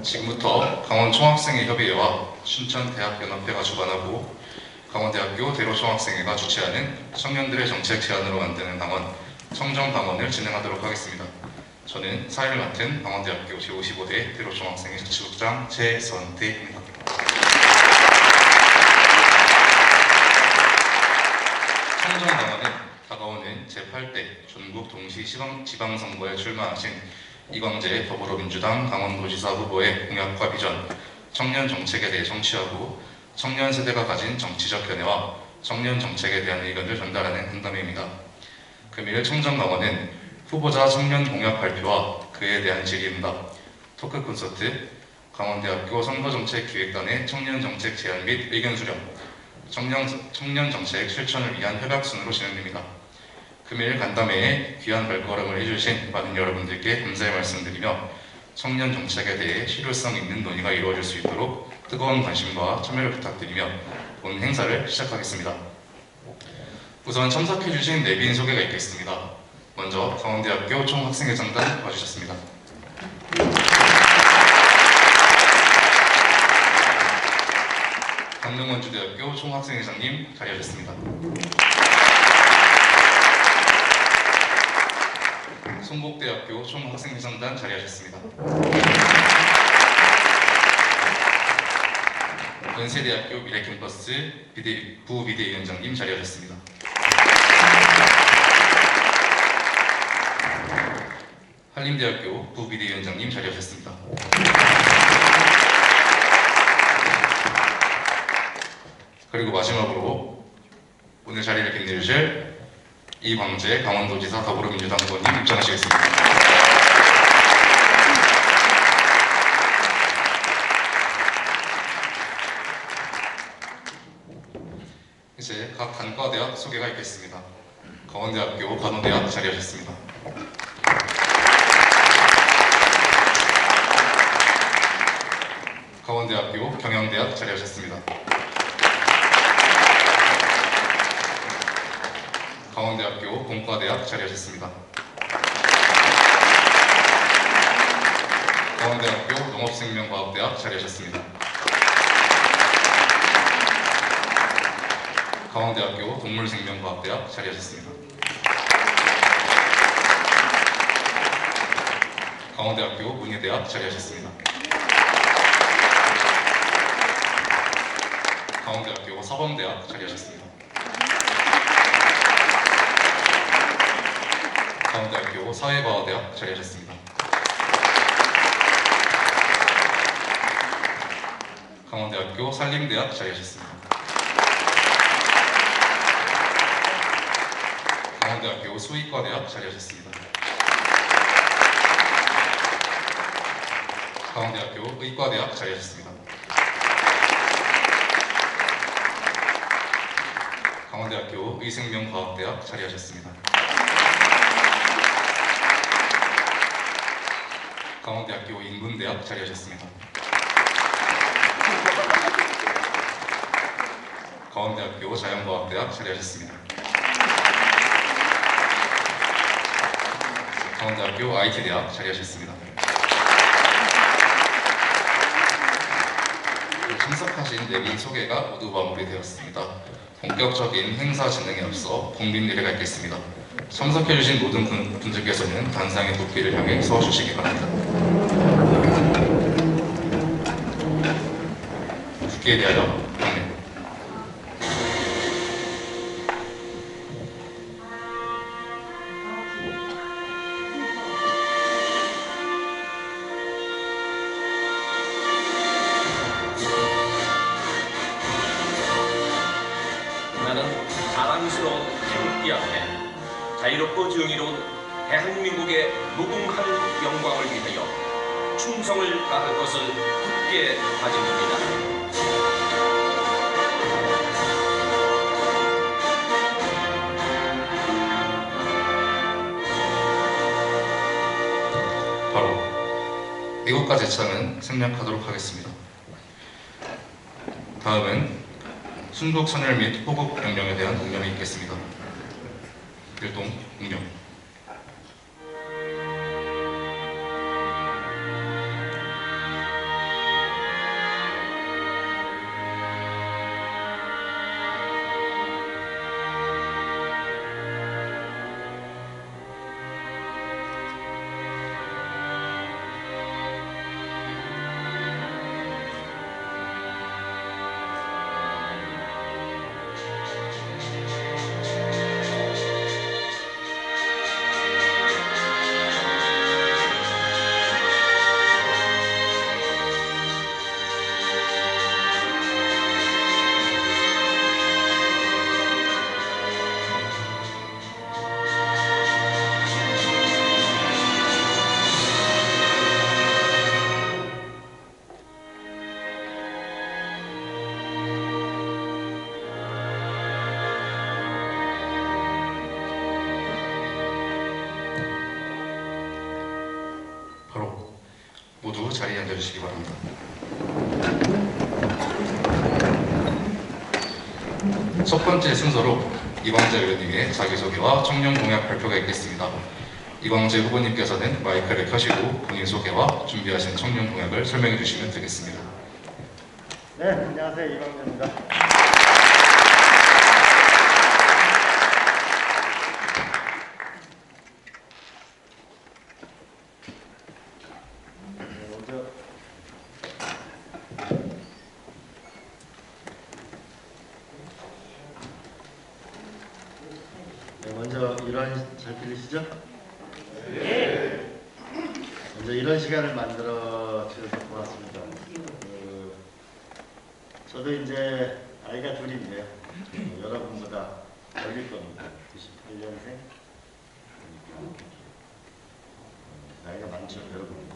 지금부터 강원총학생회협의회와 춘천대학연합회가 주관하고 강원대학교 대로총학생회가 주최하는 청년들의 정책 제안으로 만드는 강원, 청정강원을 진행하도록 하겠습니다. 저는 사회를 맡은 강원대학교 제55대 대로총학생회 자치국장 최선태입니다. 청정강원은 다가오는 제8대 전국 동시지방선거에 출마하신 이광재 더불어민주당 강원도지사 후보의 공약과 비전, 청년 정책에 대해 청취하고 청년 세대가 가진 정치적 견해와 청년 정책에 대한 의견을 전달하는 간담회입니다. 금일 청정강원은 후보자 청년 공약 발표와 그에 대한 질의응답, 토크 콘서트, 강원대학교 선거정책기획단의 청년정책 제안 및 의견 수렴, 청년정책 실천을 위한 협약순으로 진행됩니다. 금일 간담회에 귀한 발걸음을 해주신 많은 여러분들께 감사의 말씀드리며 청년 정책에 대해 실효성 있는 논의가 이루어질 수 있도록 뜨거운 관심과 참여를 부탁드리며 본 행사를 시작하겠습니다. 우선 참석해주신 내빈 소개가 있겠습니다. 먼저 강원대학교 총학생회장단 와주셨습니다. 강릉원주대학교 총학생회장님 자리하셨습니다. 송곡대학교 총학생회장단 자리하셨습니다. 연세대학교 미래캠퍼스 부비대위원장님 자리하셨습니다. 한림대학교 부비대위원장님 자리하셨습니다. 그리고 마지막으로 오늘 자리를 빛내주실 이광재 강원도지사 더불어민주당 후보님 입장하시겠습니다. 이제 각 간과대학 소개가 있겠습니다. 강원대학교 간호대학 자리하셨습니다. 강원대학교 경영대학 자리하셨습니다. 강원대학교 공과대학 자리하셨습니다. 강원대학교 농업생명과학대학 자리하셨습니다. 강원대학교 동물생명과학대학 자리하셨습니다. 강원대학교 문예대학 자리하셨습니다. 강원대학교 사범대학 자리하셨습니다. 강원대학교 사회과학대학 자리하셨습니다. 강원대학교 산림대학 자리하셨습니다. 강원대학교 수의과대학 자리하셨습니다. 강원대학교 의과대학 자리하셨습니다. 강원대학교 의생명과학대학 자리하셨습니다. 강원대학교 인문대학 자리하셨습니다. 강원대학교 자연과학대학 자리하셨습니다. 강원대학교 IT대학 자리하셨습니다. 참석하신 내빈 소개가 모두 마무리되었습니다. 본격적인 행사 진행에 앞서 공민리레가 있겠습니다. 참석해주신 모든 분들께서는 단상의 도끼를 향해 서주시기 바랍니다. 국기에 대하여 경례. 나는 자랑스러운 태극기 앞에 자유롭고 정의로운 대한민국의 무궁한 영광을 위하여 충성을 다할 것을 굳게 다짐합니다. 바로 애국가 제창은 생략하도록 하겠습니다. 다음은 순국 선열 및 호국 명령에 대한 공명이 있겠습니다. 일동 공명. 자리에 앉아주시기 바랍니다. 첫 번째 순서로 이광재 의원님의 자기소개와 청년 공약 발표가 있겠습니다. 이광재 후보님께서는 마이크를 켜시고 본인 소개와 준비하신 청년 공약을 설명해 주시면 되겠습니다. 네, 안녕하세요. 이광재입니다. 먼저 이런 잘 들리시죠? 먼저 이런 시간을 만들어 주셔서 고맙습니다. 저도 이제 아이가 둘인데요. 여러분보다 어릴 겁니다. 98년생. 나이가 많죠, 여러분.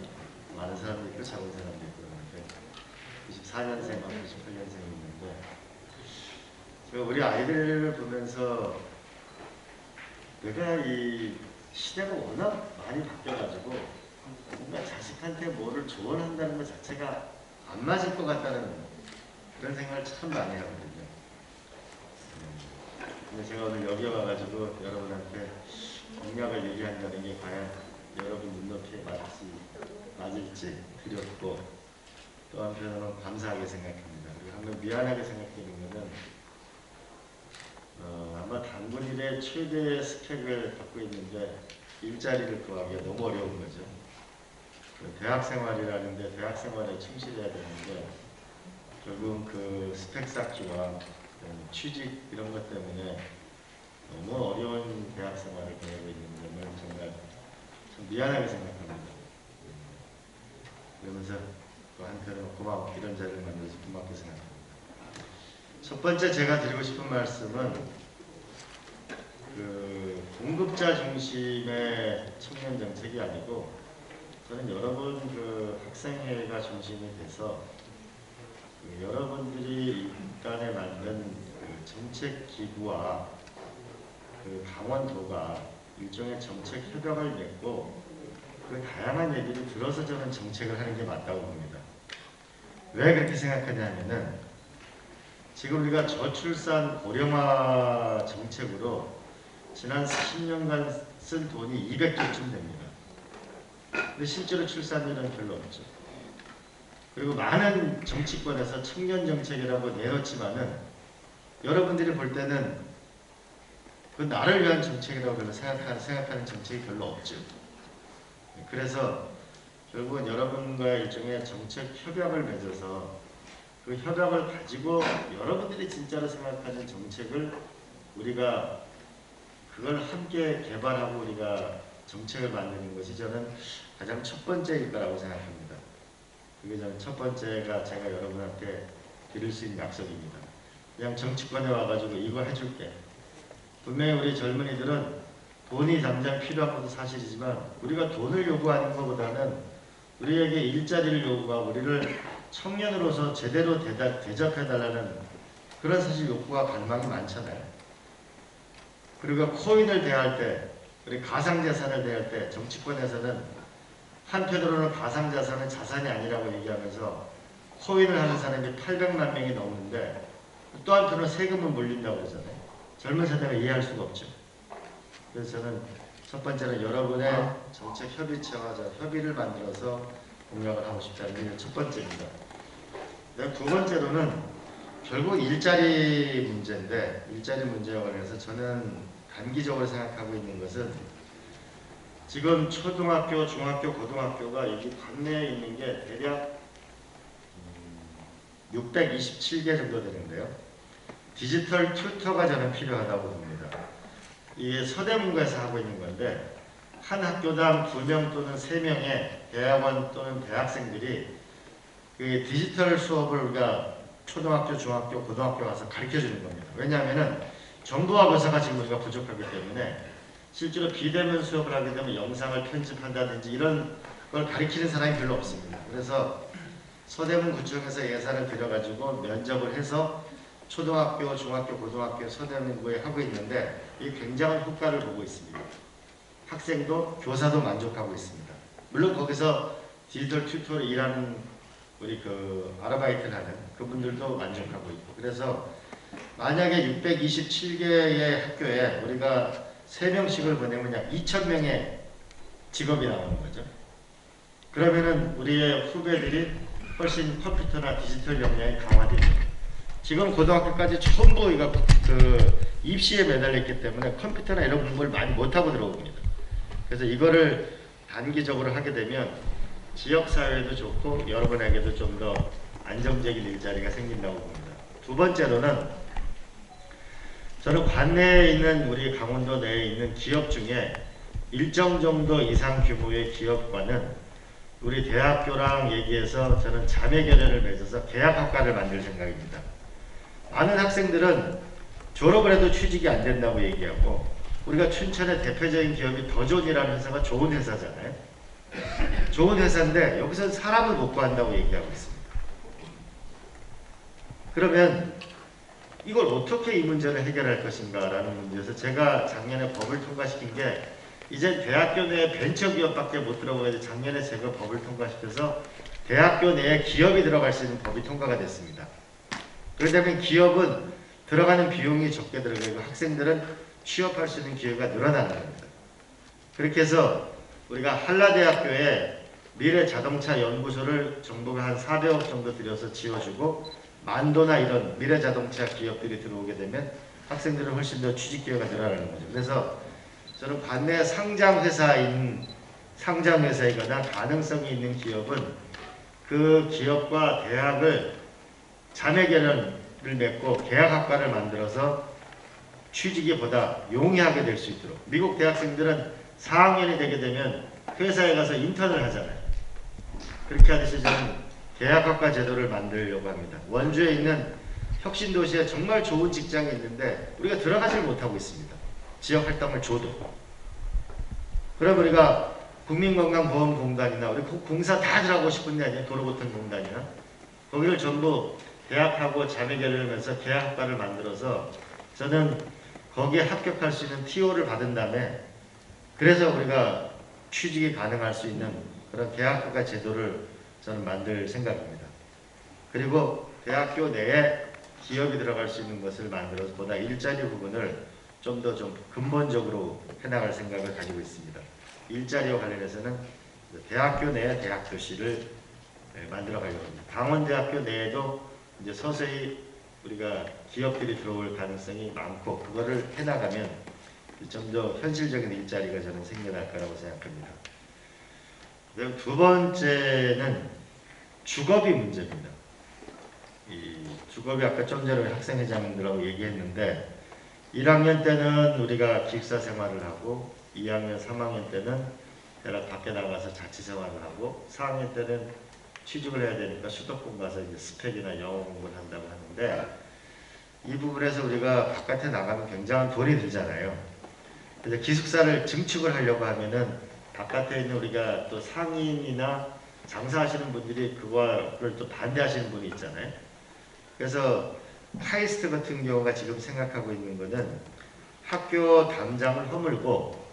많은 사람도 있고 작은 사람도 있고 그런데 94년생, 98년생이 있는데 제가 우리 아이들을 보면서 내가 이 시대가 워낙 많이 바뀌어가지고 뭔가 자식한테 뭐를 조언한다는 것 자체가 안 맞을 것 같다는 그런 생각을 참 많이 하거든요. 근데 제가 오늘 여기 와가지고 여러분한테 공약을 얘기한다는 게 과연 여러분 눈높이에 맞을지 두렵고 또 한편으로는 감사하게 생각합니다. 그리고 한번 미안하게 생각되는 것은 아마 단군 일의 최대 스펙을 갖고 있는데 일자리를 구하기가 너무 어려운 거죠. 대학 생활이라는데 대학 생활에 충실해야 되는데 결국은 그 스펙 쌓기와 취직 이런 것 때문에 너무 어려운 대학 생활을 보내고 있는 점을 정말 참 미안하게 생각합니다. 그러면서 또 한편으로 이런 자리를 만들어서 고맙게 생각합니다. 첫 번째 제가 드리고 싶은 말씀은 공급자 중심의 청년 정책이 아니고 저는 여러분 학생회가 중심이 돼서 여러분들이 일단에 만든 정책 기구와 강원도가 일종의 정책 협약을 맺고 다양한 얘기를 들어서 저는 정책을 하는 게 맞다고 봅니다. 왜 그렇게 생각하냐면은 지금 우리가 저출산 고령화 정책으로 지난 10년간 쓴 돈이 200조쯤 됩니다. 근데 실제로 출산율은 별로 없죠. 그리고 많은 정치권에서 청년 정책이라고 내놓지만은 여러분들이 볼 때는 그 나를 위한 정책이라고 별로 생각하는 정책이 별로 없죠. 그래서 결국은 여러분과의 일종의 정책 협약을 맺어서 그 협약을 가지고 여러분들이 진짜로 생각하는 정책을 우리가 그걸 함께 개발하고 우리가 정책을 만드는 것이 저는 가장 첫 번째일 거라고 생각합니다. 그게 저는 첫 번째가 제가 여러분한테 드릴 수 있는 약속입니다. 그냥 정치권에 와가지고 이거 해줄게. 분명히 우리 젊은이들은 돈이 당장 필요한 것도 사실이지만 우리가 돈을 요구하는 것보다는 우리에게 일자리를 요구하고 우리를 청년으로서 제대로 대접해달라는 그런 사실 욕구와 갈망이 많잖아요. 그리고 코인을 대할 때, 우리 가상자산을 대할 때 정치권에서는 한편으로는 가상자산은 자산이 아니라고 얘기하면서 코인을 하는 사람이 800만 명이 넘는데 또 한편으로는 세금은 물린다고 그러잖아요. 젊은 세대가 이해할 수가 없죠. 그래서 저는 첫 번째는 여러분의 정책 협의체와 협의를 만들어서 공약을 하고 싶다는 게 첫 번째입니다. 두 번째로는 결국 일자리 문제인데 일자리 문제와 관련해서 저는 단기적으로 생각하고 있는 것은 지금 초등학교, 중학교, 고등학교가 여기 관내에 있는 게 대략 627개 정도 되는데요. 디지털 튜터가 저는 필요하다고 봅니다. 이게 서대문구에서 하고 있는 건데 한 학교당 2명 또는 3명의 대학원 또는 대학생들이 그 디지털 수업을 우리가 초등학교, 중학교, 고등학교 가서 가르쳐주는 겁니다. 왜냐하면 정보화 교사가 지금 우리가 부족하기 때문에 실제로 비대면 수업을 하게 되면 영상을 편집한다든지 이런 걸 가르치는 사람이 별로 없습니다. 그래서 서대문구청에서 예산을 들여가지고 면접을 해서 초등학교, 중학교, 고등학교 서대문구에 하고 있는데 이 굉장한 효과를 보고 있습니다. 학생도 교사도 만족하고 있습니다. 물론 거기서 디지털 튜터로 일하는 우리 아르바이트를 하는 그분들도 만족하고 있고, 그래서 만약에 627개의 학교에 우리가 3명씩을 보내면 약 2,000명의 직업이 나오는 거죠. 그러면은 우리의 후배들이 훨씬 컴퓨터나 디지털 역량이 강화되죠. 지금 고등학교까지 전부 이거 입시에 매달려 있기 때문에 컴퓨터나 이런 공부를 많이 못하고 들어옵니다. 그래서 이거를 단기적으로 하게 되면 지역사회도 좋고 여러분에게도 좀 더 안정적인 일자리가 생긴다고 봅니다. 두 번째로는 저는 관내에 있는 우리 강원도 내에 있는 기업 중에 일정 정도 이상 규모의 기업과는 우리 대학교랑 얘기해서 저는 자매 결연을 맺어서 계약학과를 만들 생각입니다. 많은 학생들은 졸업을 해도 취직이 안 된다고 얘기하고, 우리가 춘천의 대표적인 기업이 더존이라는 회사가 좋은 회사잖아요. 좋은 회사인데 여기서 사람을 못 구한다고 얘기하고 있습니다. 그러면 이걸 어떻게 이 문제를 해결할 것인가 라는 문제에서 제가 작년에 법을 통과시킨 게, 이제 대학교 내에 벤처기업밖에 못 들어가야 작년에 제가 법을 통과시켜서 대학교 내에 기업이 들어갈 수 있는 법이 통과가 됐습니다. 그러다면 기업은 들어가는 비용이 적게 들어가고 학생들은 취업할 수 있는 기회가 늘어나는 겁니다. 그렇게 해서 우리가 한라대학교에 미래자동차 연구소를 정부가 한 400억 정도 들여서 지어주고, 만도나 이런 미래자동차 기업들이 들어오게 되면 학생들은 훨씬 더 취직 기회가 늘어나는 거죠. 그래서 저는 관내 상장회사이거나 가능성이 있는 기업은 그 기업과 대학을 자매결연을 맺고 계약학과를 만들어서 취직이 보다 용이하게 될 수 있도록, 미국 대학생들은 4학년이 되게 되면 회사에 가서 인턴을 하잖아요. 그렇게 하듯이 저는 계약학과 제도를 만들려고 합니다. 원주에 있는 혁신도시에 정말 좋은 직장이 있는데 우리가 들어가질 못하고 있습니다. 지역활동을 줘도. 그럼 우리가 국민건강보험공단이나 우리 공사 다 들어가고 싶은데 아니에요. 도로교통공단이나 거기를 전부 대학하고 자매결연하면서 계약학과를 만들어서 저는 거기에 합격할 수 있는 TO를 받은 다음에, 그래서 우리가 취직이 가능할 수 있는 그런 계약학과 제도를 저는 만들 생각입니다. 그리고 대학교 내에 기업이 들어갈 수 있는 것을 만들어서 보다 일자리 부분을 좀 더 근본적으로 해나갈 생각을 가지고 있습니다. 일자리와 관련해서는 대학교 내에 대학도시를 만들어 가려고 합니다. 강원대학교 내에도 이제 서서히 우리가 기업들이 들어올 가능성이 많고, 그거를 해나가면 좀 더 현실적인 일자리가 저는 생겨날 거라고 생각합니다. 그리고 두 번째는 주거비 문제입니다. 이 주거비 아까 좀 전에 학생회장들하고 얘기했는데, 1학년 때는 우리가 기숙사 생활을 하고 2학년, 3학년 때는 대략 밖에 나가서 자취 생활을 하고 4학년 때는 취직을 해야 되니까 수도권 가서 이제 스펙이나 영어 공부를 한다고 하는데, 이 부분에서 우리가 바깥에 나가면 굉장한 돈이 들잖아요. 그래서 기숙사를 증축을 하려고 하면은 바깥에 있는 우리가 또 상인이나 장사하시는 분들이 그거를 또 반대하시는 분이 있잖아요. 그래서 카이스트 같은 경우가 지금 생각하고 있는 거는 학교 담장을 허물고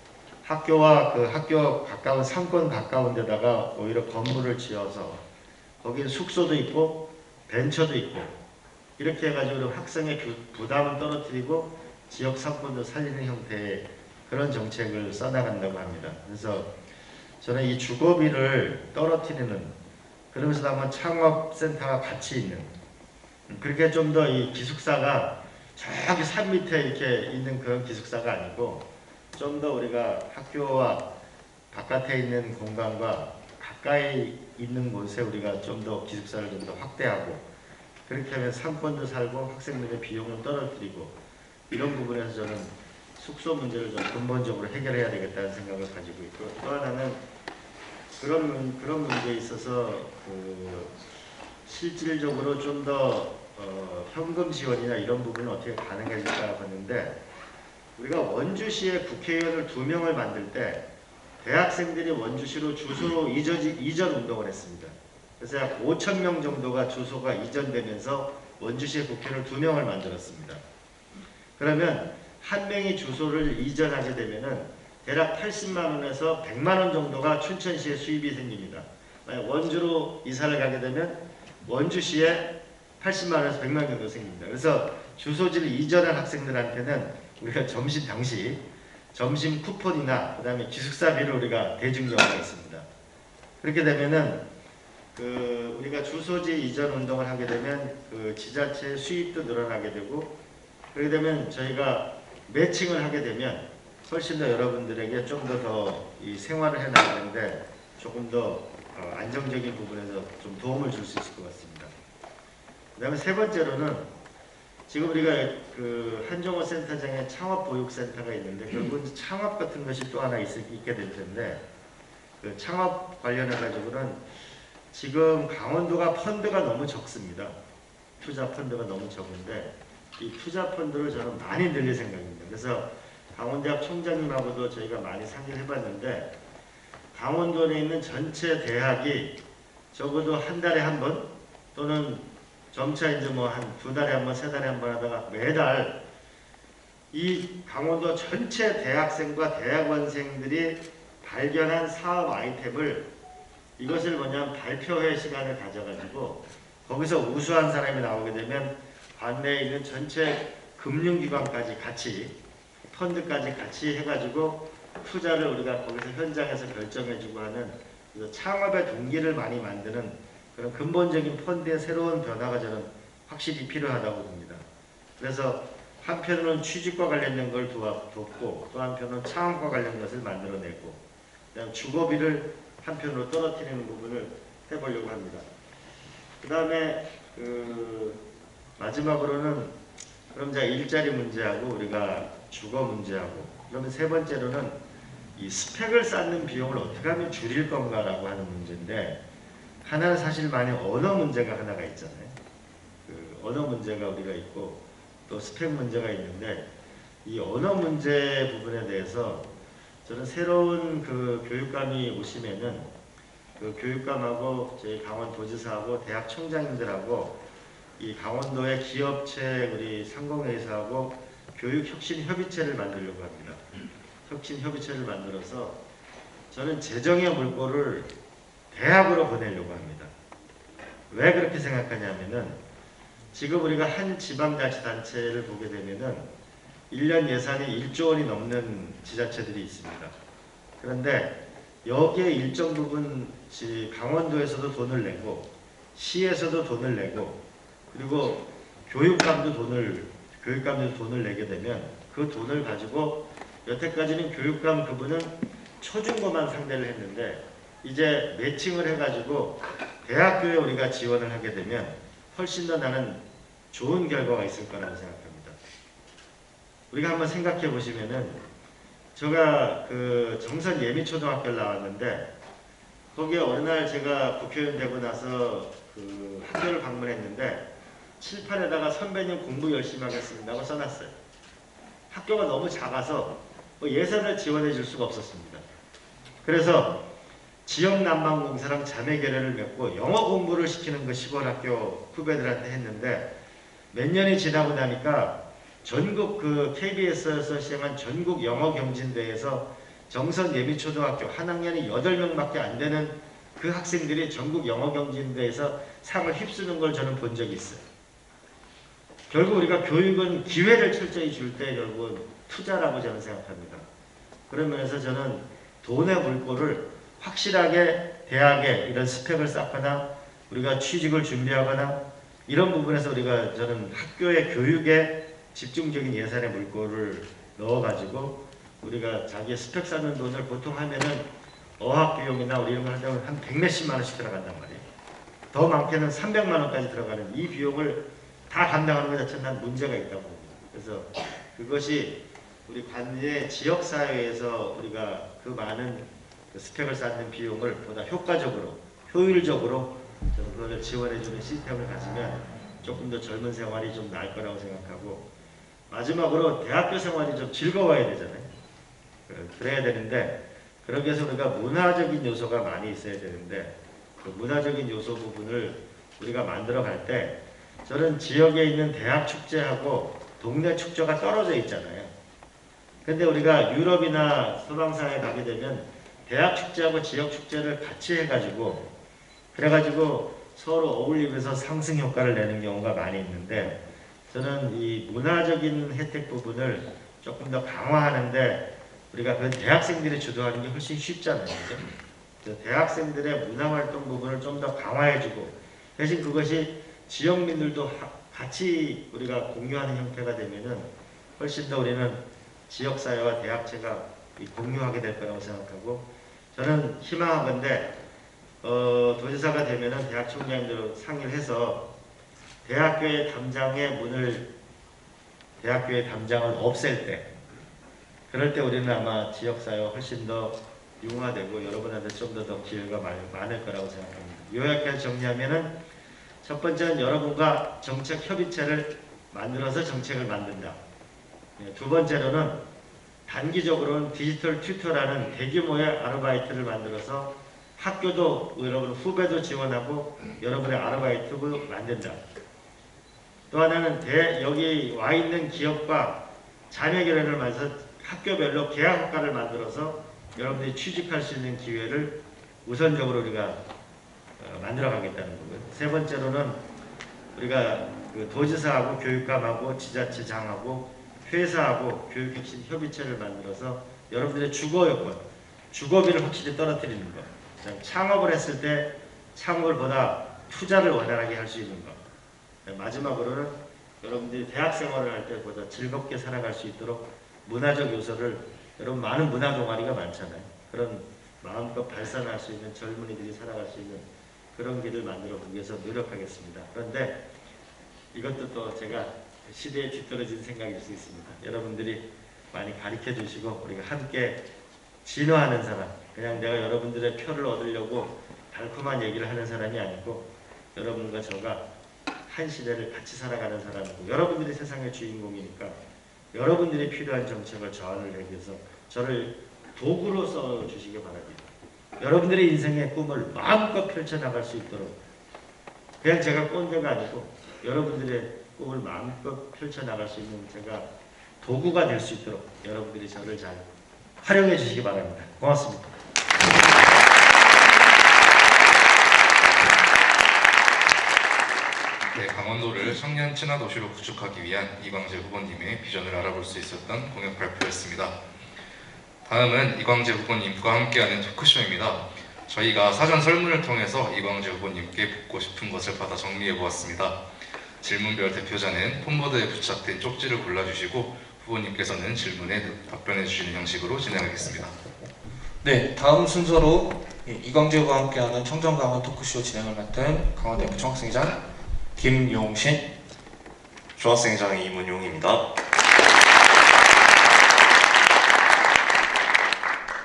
학교와 그 학교 가까운 상권 가까운 데다가 오히려 건물을 지어서 거기는 숙소도 있고 벤처도 있고 이렇게 해가지고 학생의 부담을 떨어뜨리고 지역 상권도 살리는 형태의 그런 정책을 써나간다고 합니다. 그래서 저는 이 주거비를 떨어뜨리는, 그러면서도 한번 창업센터가 같이 있는, 그렇게 좀 더 이 기숙사가 저기 산 밑에 이렇게 있는 그런 기숙사가 아니고 좀 더 우리가 학교와 바깥에 있는 공간과 가까이 있는 곳에 우리가 좀 더 기숙사를 좀 더 확대하고, 그렇게 하면 상권도 살고 학생들의 비용을 떨어뜨리고, 이런 부분에서 저는 숙소 문제를 좀 근본적으로 해결해야 되겠다는 생각을 가지고 있고, 또 하나는 그런 문제에 있어서 실질적으로 좀 더 현금 지원이나 이런 부분은 어떻게 가능해질까 봤는데, 우리가 원주시에 국회의원을 2명을 만들 때 대학생들이 원주시로 주소 이전 운동을 했습니다. 그래서 약 5,000명 정도가 주소가 이전되면서 원주시에 국회의원을 2명을 만들었습니다. 그러면 한 명이 주소를 이전하게 되면은 대략 80만 원에서 100만 원 정도가 춘천시에 수입이 생깁니다. 만약 원주로 이사를 가게 되면 원주시에 80만 원에서 100만 정도 생깁니다. 그래서 주소지를 이전한 학생들한테는 우리가 당시 점심 쿠폰이나 그다음에 기숙사비를 우리가 대준 경우가 있습니다. 그렇게 되면은 우리가 주소지 이전 운동을 하게 되면 지자체 수입도 늘어나게 되고, 그렇게 되면 저희가 매칭을 하게 되면 훨씬 더 여러분들에게 좀 더 이 생활을 해 나가는데 조금 더 안정적인 부분에서 좀 도움을 줄 수 있을 것 같습니다. 그다음에 세 번째로는 지금 우리가 한종호 센터장에 창업보육센터가 있는데 결국은 창업 같은 것이 또 하나 있게 될 텐데, 그 창업 관련해 가지고는 지금 강원도가 펀드가 너무 적습니다. 투자 펀드가 너무 적은데 이 투자 펀드를 저는 많이 늘릴 생각입니다. 그래서 강원대학 총장님하고도 저희가 많이 상의를 해봤는데, 강원도에 있는 전체 대학이 적어도 한 달에 한 번 또는 점차 이제 뭐 한 2달에 한 번, 3달에 한 번 하다가 매달 이 강원도 전체 대학생과 대학원생들이 발견한 사업 아이템을, 이것을 뭐냐면 발표회 시간을 가져가지고 거기서 우수한 사람이 나오게 되면 관내에 있는 전체 금융기관까지 같이, 펀드까지 같이 해가지고 투자를 우리가 거기서 현장에서 결정해주고 하는, 그래서 창업의 동기를 많이 만드는 그런 근본적인 펀드의 새로운 변화가 저는 확실히 필요하다고 봅니다. 그래서 한편으로는 취직과 관련된 걸 돕고, 또 한편으로는 창업과 관련된 것을 만들어내고, 그다음 주거비를 한편으로 떨어뜨리는 부분을 해보려고 합니다. 그 다음에 마지막으로는 그럼 이제 일자리 문제하고 우리가 주거 문제하고, 그러면 세 번째로는 이 스펙을 쌓는 비용을 어떻게 하면 줄일 건가라고 하는 문제인데, 하나는 사실 많이 언어 문제가 하나가 있잖아요. 언어 문제가 우리가 있고 또 스펙 문제가 있는데, 이 언어 문제 부분에 대해서 저는 새로운 교육감이 오시면은 교육감하고 저희 강원도지사하고 대학 총장님들하고 이 강원도의 기업체 우리 상공회의소하고 교육혁신협의체를 만들려고 합니다. 혁신협의체를 만들어서 저는 재정의 물꼬를 대학으로 보내려고 합니다. 왜 그렇게 생각하냐면은 지금 우리가 한 지방자치단체를 보게 되면은 1년 예산이 1조 원이 넘는 지자체들이 있습니다. 그런데 여기에 일정 부분 강원도에서도 돈을 내고 시에서도 돈을 내고 그리고 교육감도 돈을 내게 되면 그 돈을 가지고 여태까지는 교육감 그분은 초중고만 상대를 했는데 이제 매칭을 해가지고 대학교에 우리가 지원을 하게 되면 훨씬 더 나는 좋은 결과가 있을 거라고 생각합니다. 우리가 한번 생각해 보시면은 제가 정선 예미초등학교를 나왔는데 거기에 어느 날 제가 국회의원 되고 나서 학교를 방문했는데 칠판에다가 선배님 공부 열심히 하겠습니다 하고 써놨어요. 학교가 너무 작아서 예산을 지원해 줄 수가 없었습니다. 그래서 지역난방공사랑 자매결연을 맺고 영어 공부를 시키는 그 시골학교 후배들한테 했는데 몇 년이 지나고 나니까 전국 KBS에서 시행한 전국 영어경진대회에서 정선 예미초등학교 한 학년이 8명밖에 안 되는 그 학생들이 전국 영어경진대회에서 상을 휩쓰는 걸 저는 본 적이 있어요. 결국 우리가 교육은 기회를 철저히 줄 때 결국은 투자라고 저는 생각합니다. 그런 면에서 저는 돈의 물꼬를 확실하게 대학에 이런 스펙을 쌓거나 우리가 취직을 준비하거나 이런 부분에서 저는 학교의 교육에 집중적인 예산의 물꼬를 넣어가지고 우리가 자기의 스펙 쌓는 돈을 보통 하면은 어학비용이나 우리 이런 걸 하려면 한 100몇십만 원씩 들어간단 말이에요. 더 많게는 300만 원까지 들어가는 이 비용을 다 감당하는 것 자체는 난 문제가 있다고 봅니다. 그래서 그것이 우리 관내 지역사회에서 우리가 그 많은 스펙을 쌓는 비용을 보다 효과적으로, 효율적으로 그걸 지원해주는 시스템을 가지면 조금 더 젊은 생활이 좀 나을 거라고 생각하고, 마지막으로 대학교 생활이 좀 즐거워야 되잖아요. 그래야 되는데 그러기 위해서 우리가 문화적인 요소가 많이 있어야 되는데 그 문화적인 요소 부분을 우리가 만들어 갈 때 저는 지역에 있는 대학 축제하고 동네 축제가 떨어져 있잖아요. 근데 우리가 유럽이나 서방사에 가게 되면 대학 축제하고 지역 축제를 같이 해가지고 그래가지고 서로 어울리면서 상승 효과를 내는 경우가 많이 있는데 저는 이 문화적인 혜택 부분을 조금 더 강화하는데 우리가 그 대학생들이 주도하는 게 훨씬 쉽잖아요. 그죠? 그래서 대학생들의 문화활동 부분을 좀 더 강화해주고 대신 그것이 지역민들도 같이 우리가 공유하는 형태가 되면은 훨씬 더 우리는 지역사회와 대학체가 공유하게 될 거라고 생각하고 저는 희망하건대 도지사가 되면은 대학 총장님들 상의를 해서 대학교의 담장을 없앨 때 그럴 때 우리는 아마 지역사회가 훨씬 더 융화되고 여러분한테 좀 더 기회가 많을 거라고 생각합니다. 요약해서 정리하면은 첫 번째는 여러분과 정책 협의체를 만들어서 정책을 만든다. 두 번째로는 단기적으로는 디지털 튜터라는 대규모의 아르바이트를 만들어서 학교도 여러분 후배도 지원하고 여러분의 아르바이트도 만든다. 또 하나는 여기 와 있는 기업과 자매 결연을 만들어서 학교별로 계약 효과를 만들어서 여러분들이 취직할 수 있는 기회를 우선적으로 우리가 만들어 가겠다는 거고요. 세 번째로는 우리가 그 도지사하고 교육감하고 지자체장하고 회사하고 교육혁신 협의체를 만들어서 여러분들의 주거 여건, 주거비를 확실히 떨어뜨리는 것. 창업을 했을 때 창업을 보다 투자를 원활하게 할 수 있는 것. 마지막으로는 여러분들이 대학 생활을 할 때보다 즐겁게 살아갈 수 있도록 문화적 요소를 여러분 많은 문화 동아리가 많잖아요. 그런 마음껏 발산할 수 있는 젊은이들이 살아갈 수 있는 그런 길을 만들어 보기 위해서 노력하겠습니다. 그런데 이것도 또 제가 시대에 뒤떨어진 생각일 수 있습니다. 여러분들이 많이 가르쳐 주시고 우리가 함께 진화하는 사람, 그냥 내가 여러분들의 표를 얻으려고 달콤한 얘기를 하는 사람이 아니고 여러분과 저가 한 시대를 같이 살아가는 사람이고 여러분들이 세상의 주인공이니까 여러분들이 필요한 정책을 저하를 하기 위해서 저를 도구로 써주시기 바랍니다. 여러분들의 인생의 꿈을 마음껏 펼쳐나갈 수 있도록 그냥 제가 꼰대가 아니고 여러분들의 꿈을 마음껏 펼쳐나갈 수 있는 제가 도구가 될 수 있도록 여러분들이 저를 잘 활용해 주시기 바랍니다. 고맙습니다. 네, 강원도를 청년 친화 도시로 구축하기 위한 이광재 후보님의 비전을 알아볼 수 있었던 공약 발표였습니다. 다음은 이광재 후보님과 함께하는 토크쇼입니다. 저희가 사전 설문을 통해서 이광재 후보님께 묻고 싶은 것을 받아 정리해 보았습니다. 질문별 대표자는 폰보드에 부착된 쪽지를 골라주시고 후보님께서는 질문에 답변해 주시는 형식으로 진행하겠습니다. 네, 다음 순서로 이광재 후보와 함께하는 청정강원 토크쇼 진행을 맡은 강원대학교 총학생회장 김용신, 중학생회장 이문용입니다.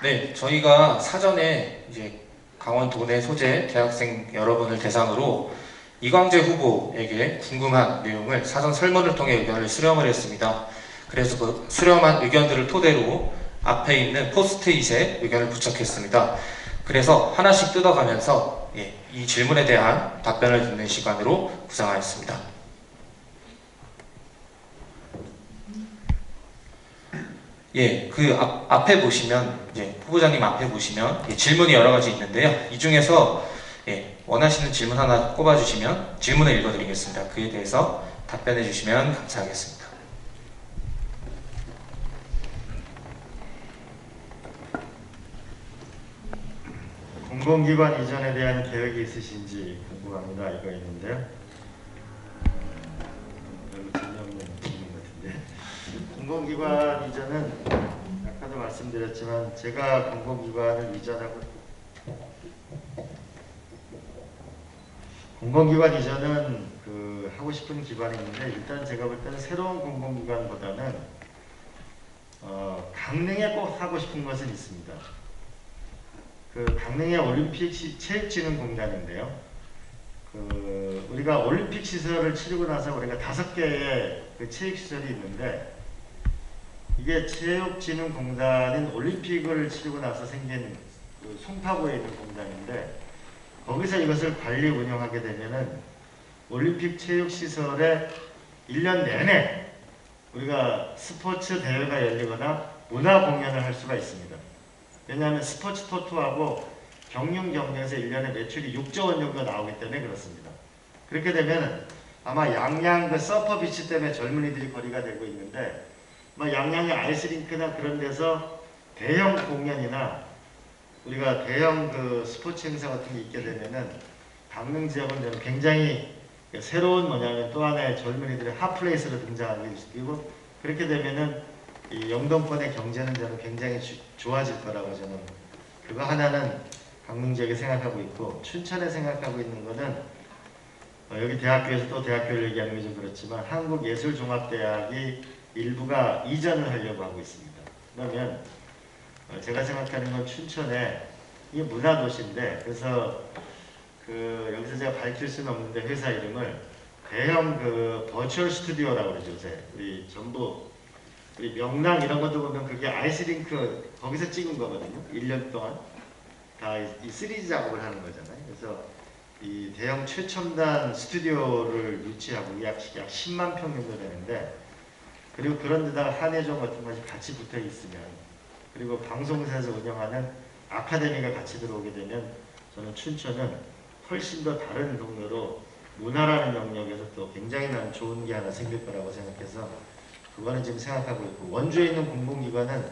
네, 저희가 사전에 이제 강원도 내 소재 대학생 여러분을 대상으로 이광재 후보에게 궁금한 내용을 사전 설문을 통해 의견을 수렴을 했습니다. 그래서 그 수렴한 의견들을 토대로 앞에 있는 포스트잇에 의견을 부착했습니다. 그래서 하나씩 뜯어가면서 이 질문에 대한 답변을 듣는 시간으로 구성하였습니다. 그 앞에 보시면 후보자님 앞에 보시면 질문이 여러 가지 있는데요. 이 중에서 원하시는 질문 하나 꼽아주시면 질문을 읽어드리겠습니다. 그에 대해서 답변해 주시면 감사하겠습니다. 공공기관 이전에 대한 계획이 있으신지 궁금합니다. 이거 있는데요. 별로 재미없는 질문 같은데. 공공기관 이전은 아까도 말씀드렸지만 제가 공공기관을 이전하고 공공기관 이전은 하고 싶은 기관이 있는데 일단 제가 볼 때는 새로운 공공기관보다는 강릉에 꼭 하고 싶은 것은 있습니다. 강릉의 올림픽 체육진흥공단인데요. 우리가 올림픽 시설을 치르고 나서 우리가 5개의 체육시설이 있는데 이게 체육진흥공단은 올림픽을 치르고 나서 생긴 송파구에 있는 공단인데 거기서 이것을 관리 운영하게 되면은 올림픽 체육시설에 1년 내내 우리가 스포츠 대회가 열리거나 문화 공연을 할 수가 있습니다. 왜냐하면 스포츠 토토하고 경영 경쟁에서 1년에 매출이 6조 원 정도 나오기 때문에 그렇습니다. 그렇게 되면 아마 양양 그 서퍼 비치 때문에 젊은이들이 거리가 되고 있는데 뭐 양양의 아이스링크나 그런 데서 대형 공연이나 우리가 대형 그 스포츠 행사 같은 게 있게 되면은 강릉 지역은 저는 굉장히 새로운 뭐냐면 또 하나의 젊은이들의 핫플레이스로 등장하게 되고 그렇게 되면은 이 영동권의 경제는 저는 굉장히 좋아질 거라고 저는 그거 하나는 강릉 지역에 생각하고 있고 춘천에 생각하고 있는 거는 여기 대학교에서 또 대학교를 얘기하는 게 좀 그렇지만 한국예술종합대학이 일부가 이전을 하려고 하고 있습니다. 그러면 제가 생각하는 건 춘천에 이게 문화도시인데 그래서 그 여기서 제가 밝힐 수는 없는데 회사 이름을 대형 그 버추얼 스튜디오라고 그러죠. 요새 우리 전부 우리 명랑 이런 것도 보면 그게 아이스링크 거기서 찍은 거거든요. 1년 동안 다 이 3D 작업을 하는 거잖아요. 그래서 이 대형 최첨단 스튜디오를 유치하고 약 10만 평 정도 되는데 그리고 그런 데다가 한예종 같은 것이 같이 붙어 있으면 그리고 방송사에서 운영하는 아카데미가 같이 들어오게 되면 저는 춘천은 훨씬 더 다른 동료로 문화라는 영역에서 또 굉장히 나는 좋은 게 하나 생길 거라고 생각해서 그거는 지금 생각하고 있고 원주에 있는 공공기관은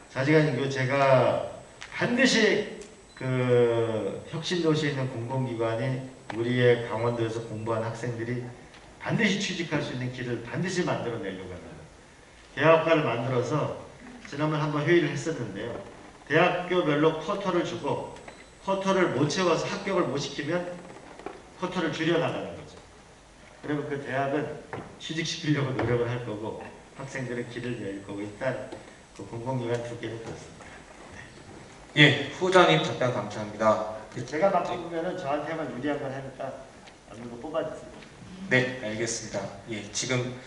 사실은 제가 반드시 그 혁신도시에 있는 공공기관이 우리의 강원도에서 공부한 학생들이 반드시 취직할 수 있는 길을 반드시 만들어내려고 합니다. 대학과를 만들어서 지난번 한번 회의를 했었는데요. 대학교별로 쿼터를 주고 쿼터를 못 채워서 합격을 못 시키면 쿼터를 줄여나가는 거죠. 그리고 그 대학은 취직시키려고 노력을 할 거고 학생들은 길을 낼 거고 일단 그 공공기관 두 개는 그렇습니다. 예, 후보자님 답변 감사합니다. 제가 바꾸면은 저한테만 유리한 걸 하니까 어느 거 뽑아주세요. 네, 알겠습니다. 예, 지금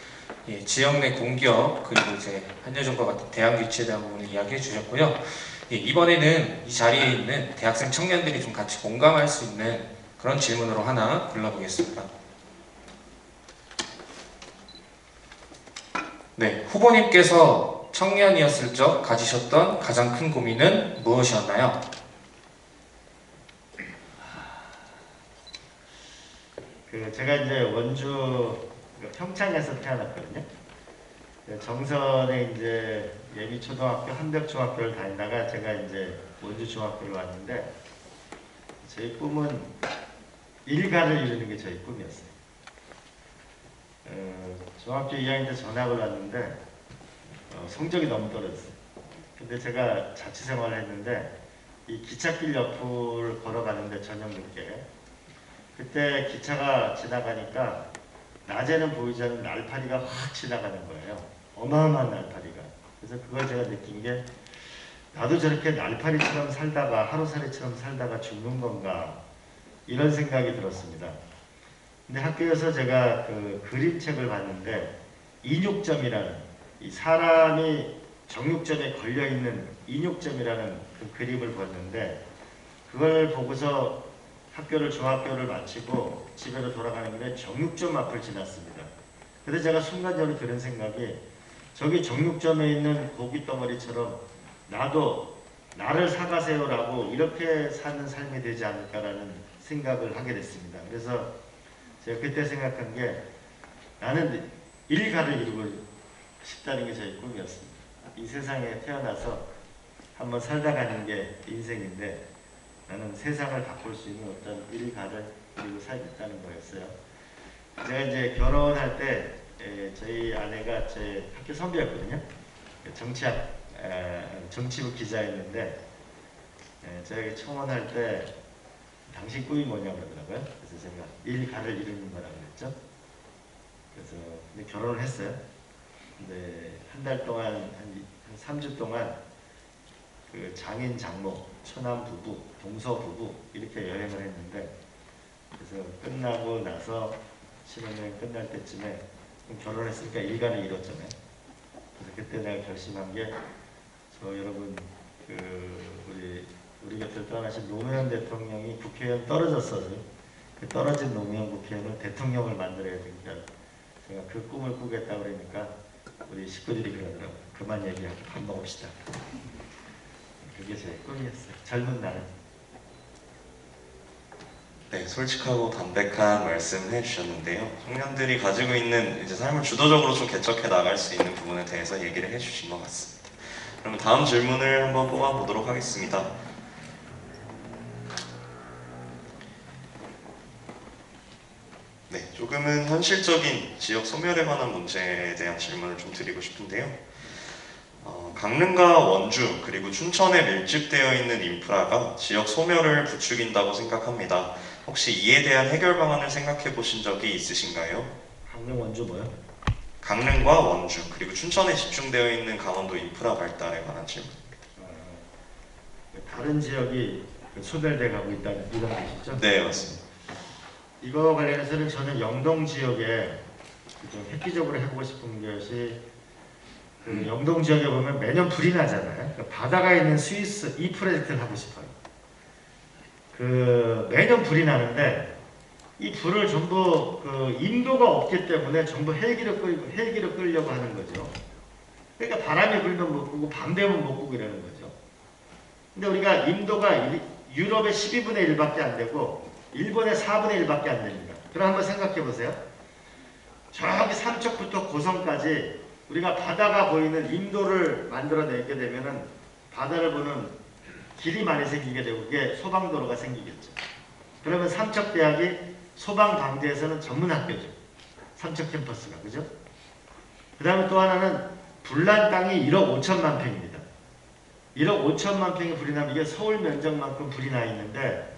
지역 내 공기업 그리고 이제 한여종과 같은 대학 유치에 대한 부분을 이야기해 주셨고요. 예, 이번에는 이 자리에 있는 대학생 청년들이 좀 같이 공감할 수 있는 그런 질문으로 하나 골라보겠습니다. 네, 후보님께서 청년이었을 적 가지셨던 가장 큰 고민은 무엇이었나요? 제가 이제 원주 평창에서 태어났거든요. 정선에 이제 예비초등학교, 한벽중학교를 다니다가 제가 이제 원주중학교를 왔는데 제 꿈은 일가를 이루는 게 저희 꿈이었어요. 중학교 2학년 때 전학을 왔는데 성적이 너무 떨어졌어요. 근데 제가 자취생활을 했는데 이 기찻길 옆을 걸어가는데 저녁 늦게 그때 기차가 지나가니까 낮에는 보이지 않는 날파리가 확 지나가는 거예요. 어마어마한 날파리가. 그래서 그걸 제가 느낀 게 나도 저렇게 날파리처럼 살다가 하루살이처럼 살다가 죽는 건가 이런 생각이 들었습니다. 근데 학교에서 제가 그 그림책을 봤는데 인육점이라는 이 사람이 정육점에 걸려있는 인육점이라는 그 그림을 봤는데 그걸 보고서 학교를 중학교를 마치고 집으로 돌아가는 길에 정육점 앞을 지났습니다. 그래서 제가 순간적으로 드는 생각이 저기 정육점에 있는 고기 덩어리처럼 나도 나를 사가세요라고 이렇게 사는 삶이 되지 않을까라는 생각을 하게 됐습니다. 그래서 제가 그때 생각한 게 나는 일가를 이루고 싶다는 게 저희 꿈이었습니다. 이 세상에 태어나서 한번 살다 가는 게 인생인데 나는 세상을 바꿀 수 있는 어떤 일가를 이루고 살겠다는 거였어요. 제가 이제 결혼할 때 저희 아내가 제 학교 선배였거든요. 정치부 기자였는데 저에게 청혼할 때 당신 꿈이 뭐냐고 그러더라고요. 그래서 제가 일가를 이루는 거라고 그랬죠. 그래서 근데 결혼을 했어요. 근데 한 달 동안 한 3주 동안 그 장인 장모, 처남 부부, 동서 부부 이렇게 여행을 했는데 그래서 끝나고 나서 신혼여행 끝날 때쯤에 결혼했으니까 일가를 이뤘잖아요. 그래서 그때 내가 결심한 게 저 여러분 우리 곁을 떠나신 노무현 대통령이 국회의원 떨어졌어요. 그 떨어진 노무현 국회의원을 대통령을 만들어야 되니까 제가 그 꿈을 꾸겠다 그러니까 우리 식구들이 그러더라고요. 그만 얘기하고 밥 먹읍시다. 그게 제 꿈이었어요. 젊은 날은. 네, 솔직하고 담백한 말씀 해주셨는데요. 청년들이 가지고 있는 이제 삶을 주도적으로 좀 개척해 나갈 수 있는 부분에 대해서 얘기를 해주신 것 같습니다. 그러면 다음 질문을 한번 뽑아보도록 하겠습니다. 네, 조금은 현실적인 지역 소멸에 관한 문제에 대한 질문을 좀 드리고 싶은데요. 강릉과 원주 그리고 춘천에 밀집되어 있는 인프라가 지역 소멸을 부추긴다고 생각합니다. 혹시 이에 대한 해결 방안을 생각해 보신 적이 있으신가요? 강릉 원주 뭐요? 강릉과 원주 그리고 춘천에 집중되어 있는 강원도 인프라 발달에 관한 질문. 다른 지역이 소멸돼 가고 있다 이런 뜻이죠? 네, 맞습니다. 이거 관련해서는 저는 영동 지역에 좀 획기적으로 해보고 싶은 것이 그 영동 지역에 보면 매년 불이 나잖아요. 그 바다가 있는 스위스 이 프로젝트를 하고 싶어요. 그 매년 불이 나는데 이 불을 전부 그 인도가 없기 때문에 전부 헬기로 끌려고 하는 거죠. 그러니까 바람이 불면 못 끄고 밤 되면 못 끄고 이러는 거죠. 근데 우리가 인도가 유럽의 12분의 1밖에 안 되고 일본의 4분의 1밖에 안 됩니다. 그럼 한번 생각해 보세요. 저기 삼척부터 고성까지 우리가 바다가 보이는 인도를 만들어내게 되면은 바다를 보는 길이 많이 생기게 되고 그게 소방도로가 생기겠죠. 그러면 삼척대학이 소방 방지에서는 전문 학교죠. 삼척 캠퍼스가 그죠? 그 다음에 또 하나는 불난 땅이 1억 5천만 평입니다. 1억 5천만 평이 불이 나면 이게 서울 면적만큼 불이 나 있는데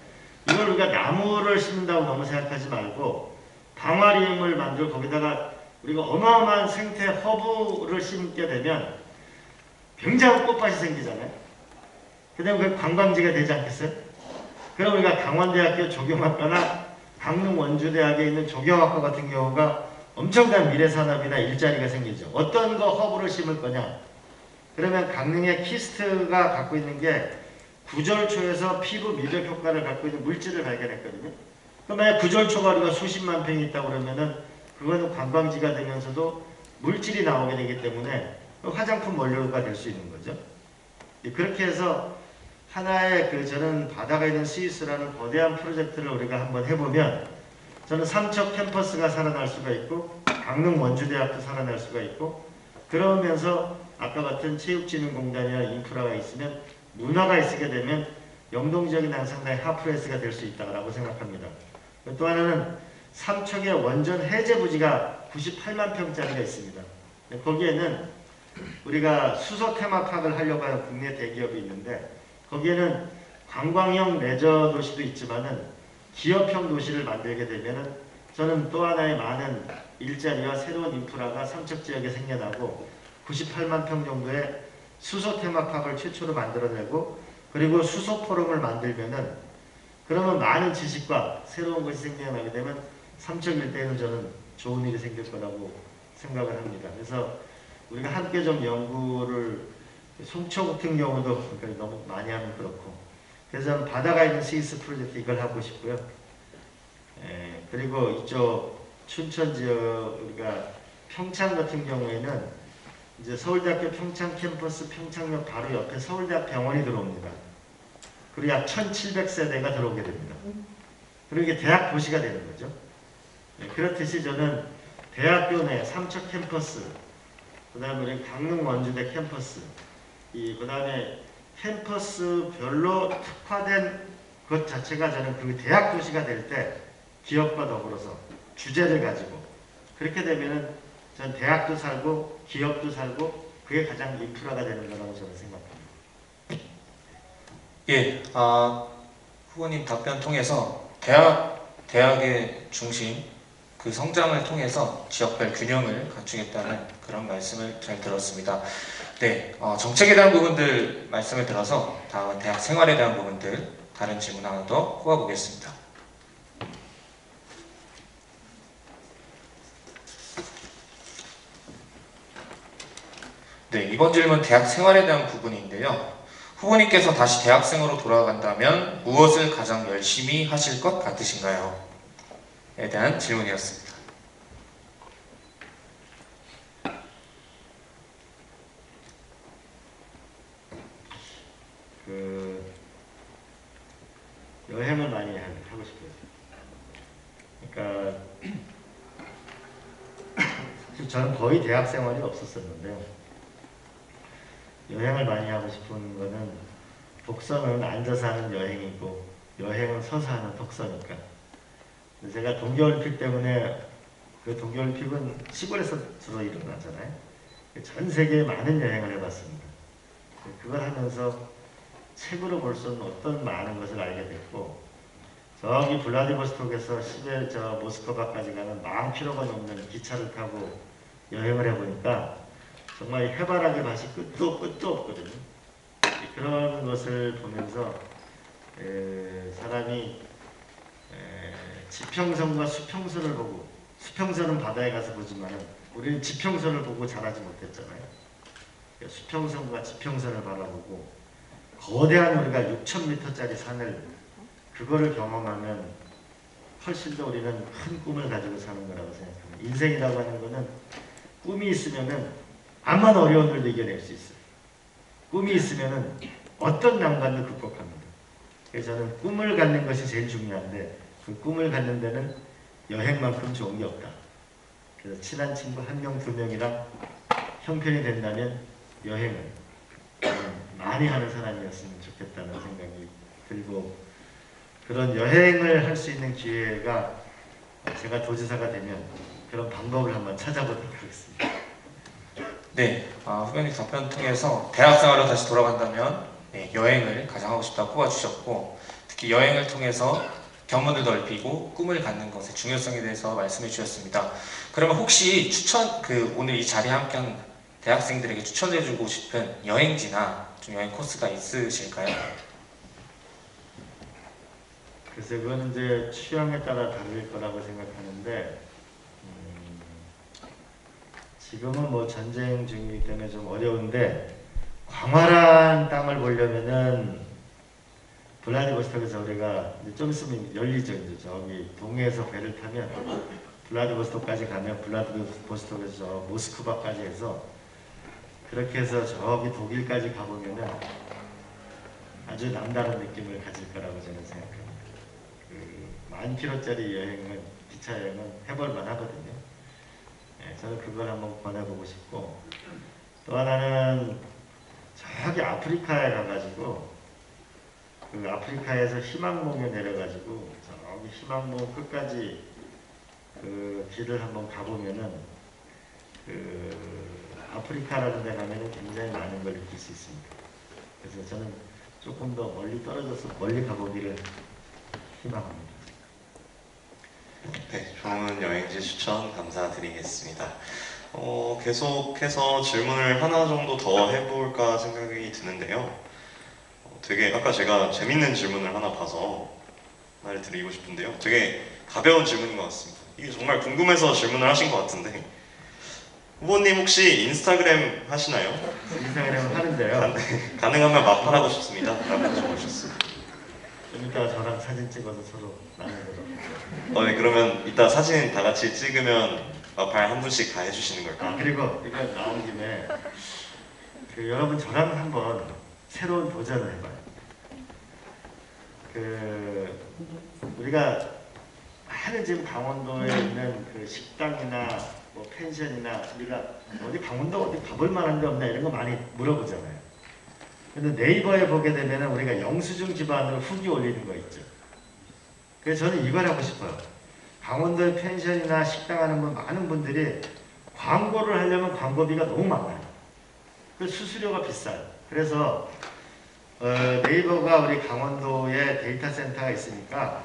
이걸 우리가 나무를 심는다고 너무 생각하지 말고 방화림을 만들고 거기다가 우리가 어마어마한 생태 허브를 심게 되면 굉장한 꽃밭이 생기잖아요. 그 다음에 그 관광지가 되지 않겠어요? 그럼 우리가 강원대학교 조경학과나 강릉 원주대학에 있는 조경학과 같은 경우가 엄청난 미래산업이나 일자리가 생기죠. 어떤 거 허브를 심을 거냐? 그러면 강릉의 키스트가 갖고 있는 게 구절초에서 피부 미백 효과를 갖고 있는 물질을 발견했거든요. 그럼 만약 구절초가 우리가 수십만 평이 있다고 그러면은 그거는 관광지가 되면서도 물질이 나오게 되기 때문에 화장품 원료가 될 수 있는 거죠. 그렇게 해서 하나의 저는 바다가 있는 스위스라는 거대한 프로젝트를 우리가 한번 해보면 저는 삼척 캠퍼스가 살아날 수가 있고 강릉 원주대학도 살아날 수가 있고 그러면서 아까 같은 체육진흥공단이나 인프라가 있으면 문화가 있게 되면 영동 지역이 난 상당히 하프레스가 될 수 있다고 생각합니다. 또 하나는 삼척의 원전 해제 부지가 98만 평짜리가 있습니다. 거기에는 우리가 수소 테마파크를 하려고 하는 국내 대기업이 있는데 거기에는 관광형 레저 도시도 있지만은 기업형 도시를 만들게 되면은 저는 또 하나의 많은 일자리와 새로운 인프라가 삼척 지역에 생겨나고 98만 평 정도의 수소 테마파크를 최초로 만들어내고 그리고 수소 포럼을 만들면은 그러면 많은 지식과 새로운 것이 생겨나게 되면 삼척 일대에는 저는 좋은 일이 생길 거라고 생각을 합니다. 그래서 우리가 함께 좀 연구를 송초 같은 경우도 너무 많이 하면 그렇고 그래서 저는 바다가 있는 스위스 프로젝트 이걸 하고 싶고요. 그리고 이쪽 춘천 지역 우리가 평창 같은 경우에는 이제 서울대학교 평창 캠퍼스 평창역 바로 옆에 서울대학 병원이 들어옵니다. 그리고 약 1700세대가 들어오게 됩니다. 그리고 이게 대학 도시가 되는 거죠. 그렇듯이 저는 대학교 내 삼척 캠퍼스, 그 다음에 우리 강릉 원주대 캠퍼스, 그 다음에 캠퍼스별로 특화된 것 자체가 저는 그 대학 도시가 될 때 기업과 더불어서 주제를 가지고 그렇게 되면은 전 대학도 살고 기업도 살고 그게 가장 인프라가 되는 거라고 저는 생각합니다. 예, 후보님 답변 통해서 대학의 중심 그 성장을 통해서 지역별 균형을 갖추겠다는 그런 말씀을 잘 들었습니다. 네, 정책에 대한 부분들 말씀을 들어서 다음은 대학 생활에 대한 부분들 다른 질문 하나 더 뽑아보겠습니다. 네, 이번 질문 대학 생활에 대한 부분인데요. 후보님께서 다시 대학생으로 돌아간다면 무엇을 가장 열심히 하실 것 같으신가요? 에 대한 질문이었습니다. 여행을 많이 하고 싶어요. 그러니까 저는 거의 대학 생활이 없었었는데요. 여행을 많이 하고 싶은 거는 독서는 앉아서 하는 여행이고 여행은 서서 하는 독서니까. 제가 동계올림픽 때문에 그 동계올림픽은 시골에서 주로 일어나잖아요. 전 세계에 많은 여행을 해봤습니다. 그걸 하면서 책으로 볼 수 없는 어떤 많은 것을 알게 됐고 저기 블라디보스톡에서 모스크바까지 가는 10,000km가 넘는 기차를 타고 여행을 해보니까 정말 해바라기 맛이 끝도 없거든요. 그런 것을 보면서 사람이 지평선과 수평선을 보고, 수평선은 바다에 가서 보지만 우리는 지평선을 보고 자라지 못했잖아요. 수평선과 지평선을 바라보고 거대한 우리가 6,000m짜리 산을 그거를 경험하면 훨씬 더 우리는 큰 꿈을 가지고 사는 거라고 생각합니다. 인생이라고 하는 거는 꿈이 있으면은 암만 어려운 일도 이겨낼 수 있어요. 꿈이 있으면은 어떤 난관도 극복합니다. 그래서 저는 꿈을 갖는 것이 제일 중요한데 그 꿈을 갖는 데는 여행만큼 좋은 게 없다. 그래서 친한 친구 1명, 2명이랑 형편이 된다면 여행을 많이 하는 사람이었으면 좋겠다는 생각이 들고 그런 여행을 할 수 있는 기회가 제가 도지사가 되면 그런 방법을 한번 찾아보도록 하겠습니다. 네, 후배님 답변 통해서 대학생활로 다시 돌아간다면 여행을 가장 하고 싶다고 꼽아주셨고 특히 여행을 통해서 견문을 넓히고 꿈을 갖는 것의 중요성에 대해서 말씀해 주셨습니다. 그러면 혹시 오늘 이 자리에 함께한 대학생들에게 추천해주고 싶은 여행지나 좀 여행 코스가 있으실까요? 그래서 그건 이제 취향에 따라 다를 거라고 생각하는데 지금은 뭐 전쟁 중이기 때문에 좀 어려운데 광활한 땅을 보려면은 블라디보스톡에서 우리가 이제 좀 있으면 열리죠. 이제 저기 동해에서 배를 타면 블라디보스톡까지 가면 블라디보스톡에서 저 모스크바까지 해서 그렇게 해서 저기 독일까지 가보면은 아주 남다른 느낌을 가질 거라고 저는 생각합니다. 그 10,000km짜리 여행은 기차 여행은 해볼만 하거든요. 저는 그걸 한번 권해보고 싶고 또 하나는 저기 아프리카에 가가지고 그 아프리카에서 희망봉에 내려가지고 저기 희망봉 끝까지 그 길을 한번 가보면은 그 아프리카라는 데 가면은 굉장히 많은 걸 느낄 수 있습니다. 그래서 저는 조금 더 멀리 떨어져서 멀리 가보기를 희망합니다. 네, 좋은 여행지 추천 감사드리겠습니다. 계속해서 질문을 하나 정도 더 해볼까 생각이 드는데요. 되게 아까 제가 재밌는 질문을 하나 봐서 하나를 드리고 싶은데요. 되게 가벼운 질문인 것 같습니다. 이게 정말 궁금해서 질문을 하신 것 같은데 후보님 혹시 인스타그램 하시나요? 인스타그램을 하는데요. 가능하면 마팔하고 싶습니다. 라고 적어주셨어요. 좀 이따 저랑 사진 찍어서 서로 나누도록. 네, 그러면 이따 사진 다 같이 찍으면 마팔 한 분씩 다 해주시는 걸까요? 그리고 이거 나온 김에 여러분 저랑 한번 새로운 도전을 해봐요. 우리가 많은 지금 강원도에 있는 그 식당이나 뭐 펜션이나 우리가 어디 강원도 어디 가볼 만한 데 없나 이런 거 많이 물어보잖아요. 근데 네이버에 보게 되면 우리가 영수증 기반으로 후기 올리는 거 있죠. 그래서 저는 이걸 하고 싶어요. 강원도의 펜션이나 식당 하는 분 많은 분들이 광고를 하려면 광고비가 너무 많아요. 그 수수료가 비싸요. 그래서 네이버가 우리 강원도에 데이터 센터가 있으니까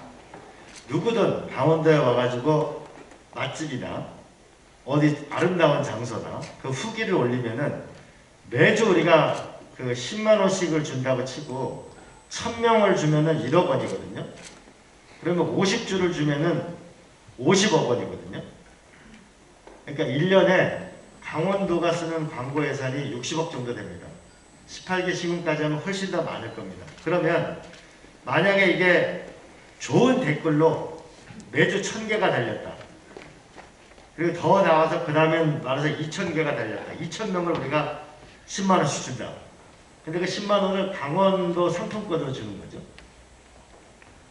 누구든 강원도에 와가지고 맛집이나 어디 아름다운 장소나 그 후기를 올리면은 매주 우리가 그 10만 원씩을 준다고 치고 1,000명을 주면은 1억 원이거든요. 그러면 50주를 주면은 50억 원이거든요. 그러니까 1년에 강원도가 쓰는 광고 예산이 60억 정도 됩니다. 18개 시군까지 하면 훨씬 더 많을 겁니다. 그러면 만약에 이게 좋은 댓글로 매주 1,000개가 달렸다. 그리고 더 나와서 그 다음엔 말해서 2,000개가 달렸다. 2,000명을 우리가 10만 원씩 준다. 근데 그 10만 원을 강원도 상품권으로 주는 거죠.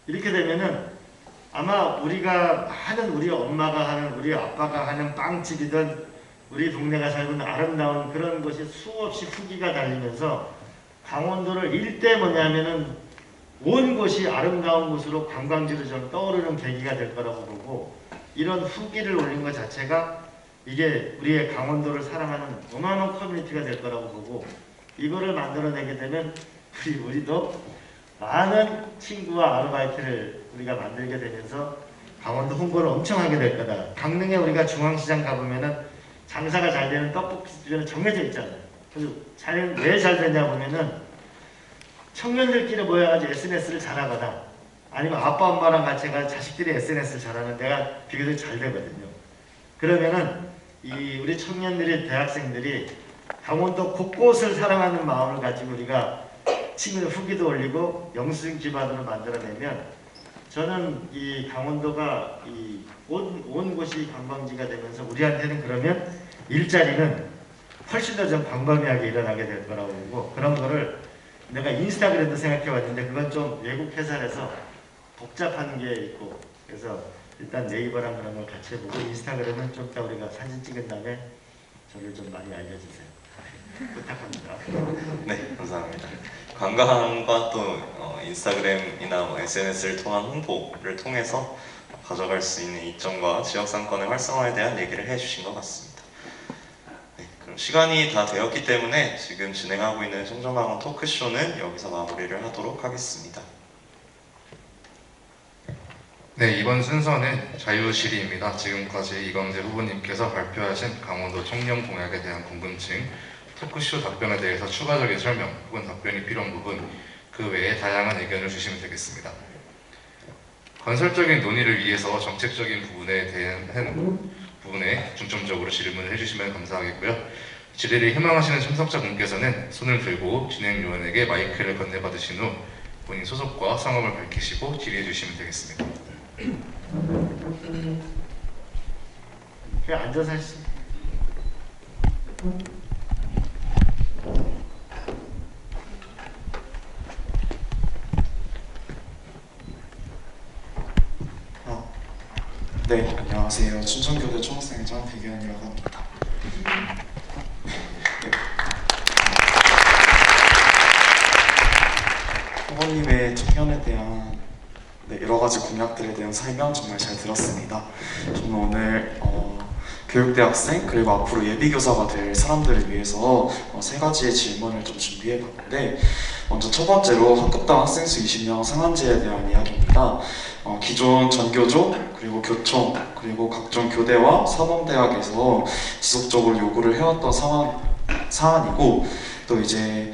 이렇게 되면은 아마 우리가 많은 우리 엄마가 하는 우리 아빠가 하는 빵집이든 우리 동네가 살고 있는 아름다운 그런 것이 수없이 후기가 달리면서 강원도를 일대 뭐냐면은 온 곳이 아름다운 곳으로 관광지로 좀 떠오르는 계기가 될 거라고 보고 이런 후기를 올린 것 자체가 이게 우리의 강원도를 사랑하는 어마어마한 커뮤니티가 될 거라고 보고 이거를 만들어내게 되면 우리도 많은 친구와 아르바이트를 우리가 만들게 되면서 강원도 홍보를 엄청 하게 될 거다. 강릉에 우리가 중앙시장 가보면은 장사가 잘 되는 떡볶이집이 정해져 있잖아요. 그래서 왜 잘 되냐 보면은 청년들끼리 모여가지고 SNS를 잘하거나 아니면 아빠 엄마랑 같이 가 자식들이 SNS를 잘하는 데가 비교적 잘 되거든요. 그러면은 이 우리 청년들이 대학생들이 강원도 곳곳을 사랑하는 마음을 가지고 우리가 친구들 후기도 올리고 영수증 기반으로 만들어내면 저는 이 강원도가 온 곳이 관광지가 되면서 우리한테는 그러면 일자리는 훨씬 더 좀 광범위하게 일어나게 될 거라고 보고 그런 거를 내가 인스타그램도 생각해 봤는데 그건 좀 외국 회사라서 복잡한 게 있고 그래서 일단 네이버랑 그런 걸 같이 해보고 인스타그램은 좀 이따 우리가 사진 찍은 다음에 저를 좀 많이 알려주세요. 부탁합니다. 네, 감사합니다. 관광과 또 인스타그램이나 SNS를 통한 홍보를 통해서 가져갈 수 있는 이점과 지역 상권의 활성화에 대한 얘기를 해주신 것 같습니다. 네, 그럼 시간이 다 되었기 때문에 지금 진행하고 있는 청정강원 토크쇼는 여기서 마무리를 하도록 하겠습니다. 네, 이번 순서는 자유시리입니다. 지금까지 이광재 후보님께서 발표하신 강원도 청년 공약에 대한 궁금증, 토크쇼 답변에 대해서 추가적인 설명 혹은 답변이 필요한 부분, 그 외에 다양한 의견을 주시면 되겠습니다. 건설적인 논의를 위해서 정책적인 부분에 중점적으로 질문을 해주시면 감사하겠고요. 질의를 희망하시는 참석자분께서는 손을 들고 진행요원에게 마이크를 건네받으신 후 본인 소속과 성함을 밝히시고 질의해 주시면 되겠습니다. 그냥 앉아서 하시죠. 네, 안녕하세요. 춘천교대 총학생회장 배규현이라고 합니다. 네. 후보님의 청년에 대한 여러 가지 공약들에 대한 설명 정말 잘 들었습니다. 저는 오늘 교육대학생 그리고 앞으로 예비교사가 될 사람들을 위해서 세 가지의 질문을 좀 준비해봤는데 먼저 첫 번째로 학급당 학생수 20명 상한제에 대한 이야기입니다. 기존 전교조 그리고 교총 그리고 각종 교대와 사범대학에서 지속적으로 요구를 해왔던 사안이고 또 이제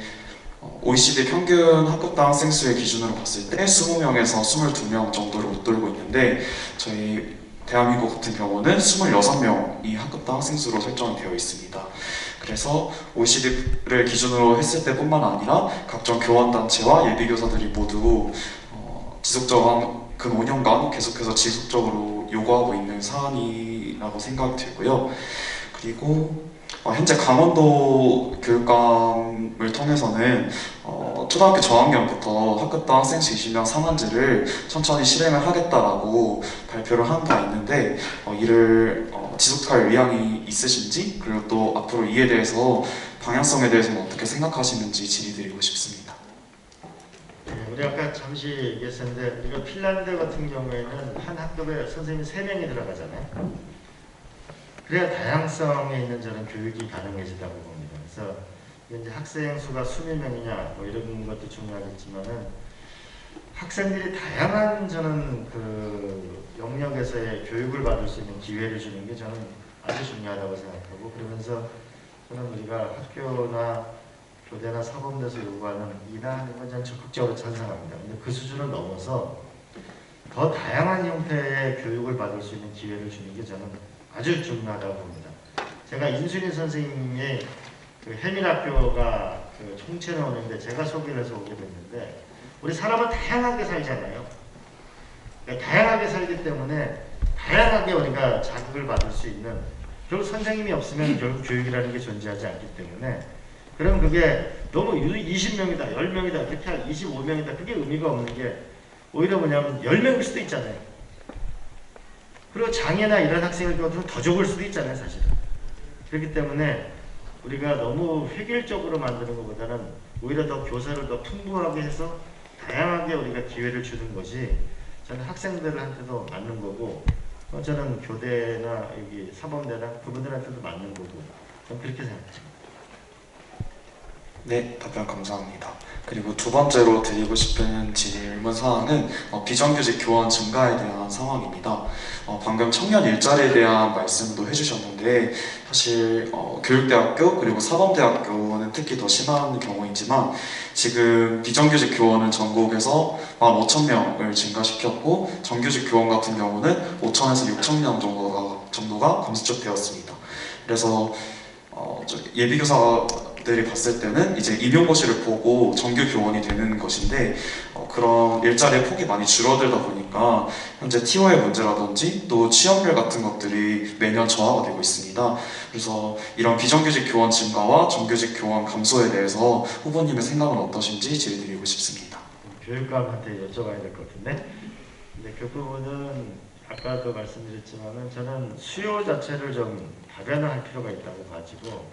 OECD 평균 학급당 학생 수의 기준으로 봤을 때 20명에서 22명 정도를 웃돌고 있는데 저희 대한민국 같은 경우는 26명이 학급당 학생 수로 설정이 되어 있습니다. 그래서 OECD를 기준으로 했을 때뿐만 아니라 각종 교환단체와 예비교사들이 모두 지속적으로 근 5년간 계속해서 지속적으로 요구하고 있는 사안이라고 생각이 들고요. 그리고 현재 강원도 교육감을 통해서는 초등학교 저학년부터 학급당 학생수 20명 상한제를 천천히 실행을 하겠다라고 발표를 한 바 있는데 이를 지속할 의향이 있으신지 그리고 또 앞으로 이에 대해서 방향성에 대해서는 어떻게 생각하시는지 질의드리고 싶습니다. 네, 우리 아까 잠시 얘기했었는데 우리가 핀란드 같은 경우에는 한 학급에 선생님이 3명이 들어가잖아요. 그래야 다양성에 있는 저는 교육이 가능해지다고 봅니다. 그래서 이제 학생 수가 20명이냐 뭐 이런 것도 중요하겠지만은 학생들이 다양한 저는 그 영역에서의 교육을 받을 수 있는 기회를 주는 게 저는 아주 중요하다고 생각하고 그러면서 저는 우리가 학교나 교대나 사범대에서 요구하는 이나 이건 저는 적극적으로 찬성합니다. 근데 그 수준을 넘어서 더 다양한 형태의 교육을 받을 수 있는 기회를 주는 게 저는 아주 중요하다고 봅니다. 제가 인순이 선생님의 그 해밀학교가 그 총체에 오는데 제가 소개를 해서 오게 됐는데 우리 사람은 다양하게 살잖아요. 그러니까 다양하게 살기 때문에 다양하게 우리가 자극을 받을 수 있는 결국 선생님이 없으면 결국 교육이라는 게 존재하지 않기 때문에 그럼 그게 너무 20명이다, 10명이다, 그렇게 25명이다 그게 의미가 없는 게 오히려 뭐냐면 10명일 수도 있잖아요. 그리고 장애나 이런 학생을 둬도 더 적을 수도 있잖아요, 사실은. 그렇기 때문에 우리가 너무 획일적으로 만드는 것보다는 오히려 더 교사를 더 풍부하게 해서 다양하게 우리가 기회를 주는 것이 저는 학생들한테도 맞는 거고, 저는 교대나 여기 사범대나 그분들한테도 맞는 거고, 저는 그렇게 생각합니다. 네, 답변 감사합니다. 그리고 두 번째로 드리고 싶은 질문 사항은 비정규직 교원 증가에 대한 상황입니다. 방금 청년 일자리에 대한 말씀도 해주셨는데 사실 교육대학교 그리고 사범대학교는 특히 더 심한 경우이지만 지금 비정규직 교원은 전국에서 15,000명을 증가시켰고 정규직 교원 같은 경우는 5,000에서 6,000명 정도가 감축되었습니다. 그래서 예비교사들이 봤을 때는 이제 임용고시를 보고 정규 교원이 되는 것인데 그런 일자리의 폭이 많이 줄어들다 보니까 현재 T5의 문제라든지 또 취업률 같은 것들이 매년 저하가 되고 있습니다. 그래서 이런 비정규직 교원 증가와 정규직 교원 감소에 대해서 후보님의 생각은 어떠신지 질의드리고 싶습니다. 교육감한테 여쭤봐야 될 것 같은데, 근데 그 부분은 아까도 말씀드렸지만은 저는 수요 자체를 좀 다변화할 필요가 있다고 가지고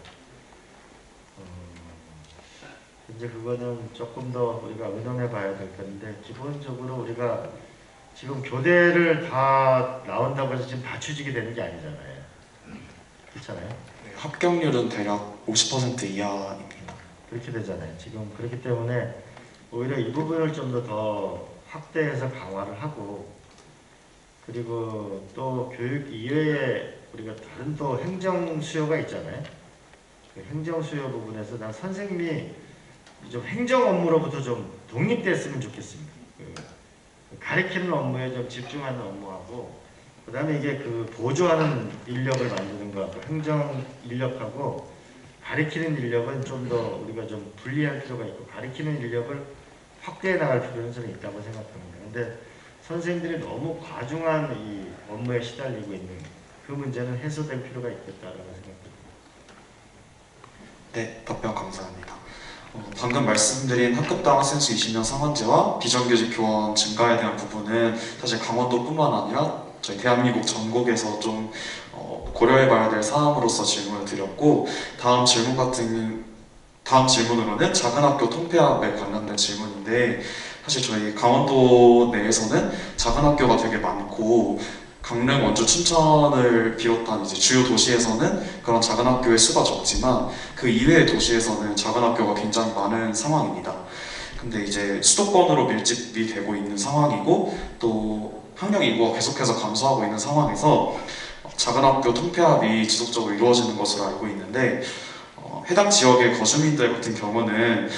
이제 그거는 조금 더 우리가 의논해 봐야 될 건데, 기본적으로 우리가 지금 교대를 다 나온다고 해서 지금 다 취직이 되는 게 아니잖아요. 그렇잖아요. 네, 합격률은 대략 50% 이하입니다. 그렇게 되잖아요. 지금 그렇기 때문에 오히려 이 부분을 좀 더 확대해서 강화를 하고, 그리고 또 교육 이외에 우리가 다른 또 행정 수요가 있잖아요. 그 행정 수요 부분에서 난 선생님이 좀 행정 업무로부터 좀 독립됐으면 좋겠습니다. 그 가르치는 업무에 좀 집중하는 업무하고, 그 다음에 이게 그 보조하는 인력을 만드는 거, 그 행정 인력하고 가르치는 인력은 좀 더 우리가 좀 분리할 필요가 있고, 가르치는 인력을 확대해 나갈 필요는 저는 있다고 생각합니다. 근데 선생님들이 너무 과중한 이 업무에 시달리고 있는 그 문제는 해소될 필요가 있겠다라고 생각합니다. 네, 답변 감사합니다. 방금 말씀드린 학급당 학생수 20명 상한제와 비정규직 교원 증가에 대한 부분은 사실 강원도뿐만 아니라 저희 대한민국 전국에서 좀 고려해봐야 될 사항으로서 질문을 드렸고, 다음 질문으로는 작은 학교 통폐합에 관련된 질문인데, 사실 저희 강원도 내에서는 작은 학교가 되게 많고 강릉, 원주, 춘천을 비롯한 이제 주요 도시에서는 그런 작은 학교의 수가 적지만 그 이외의 도시에서는 작은 학교가 굉장히 많은 상황입니다. 근데 이제 수도권으로 밀집이 되고 있는 상황이고 또 학령 인구가 계속해서 감소하고 있는 상황에서 작은 학교 통폐합이 지속적으로 이루어지는 것으로 알고 있는데, 해당 지역의 거주민들 같은 경우는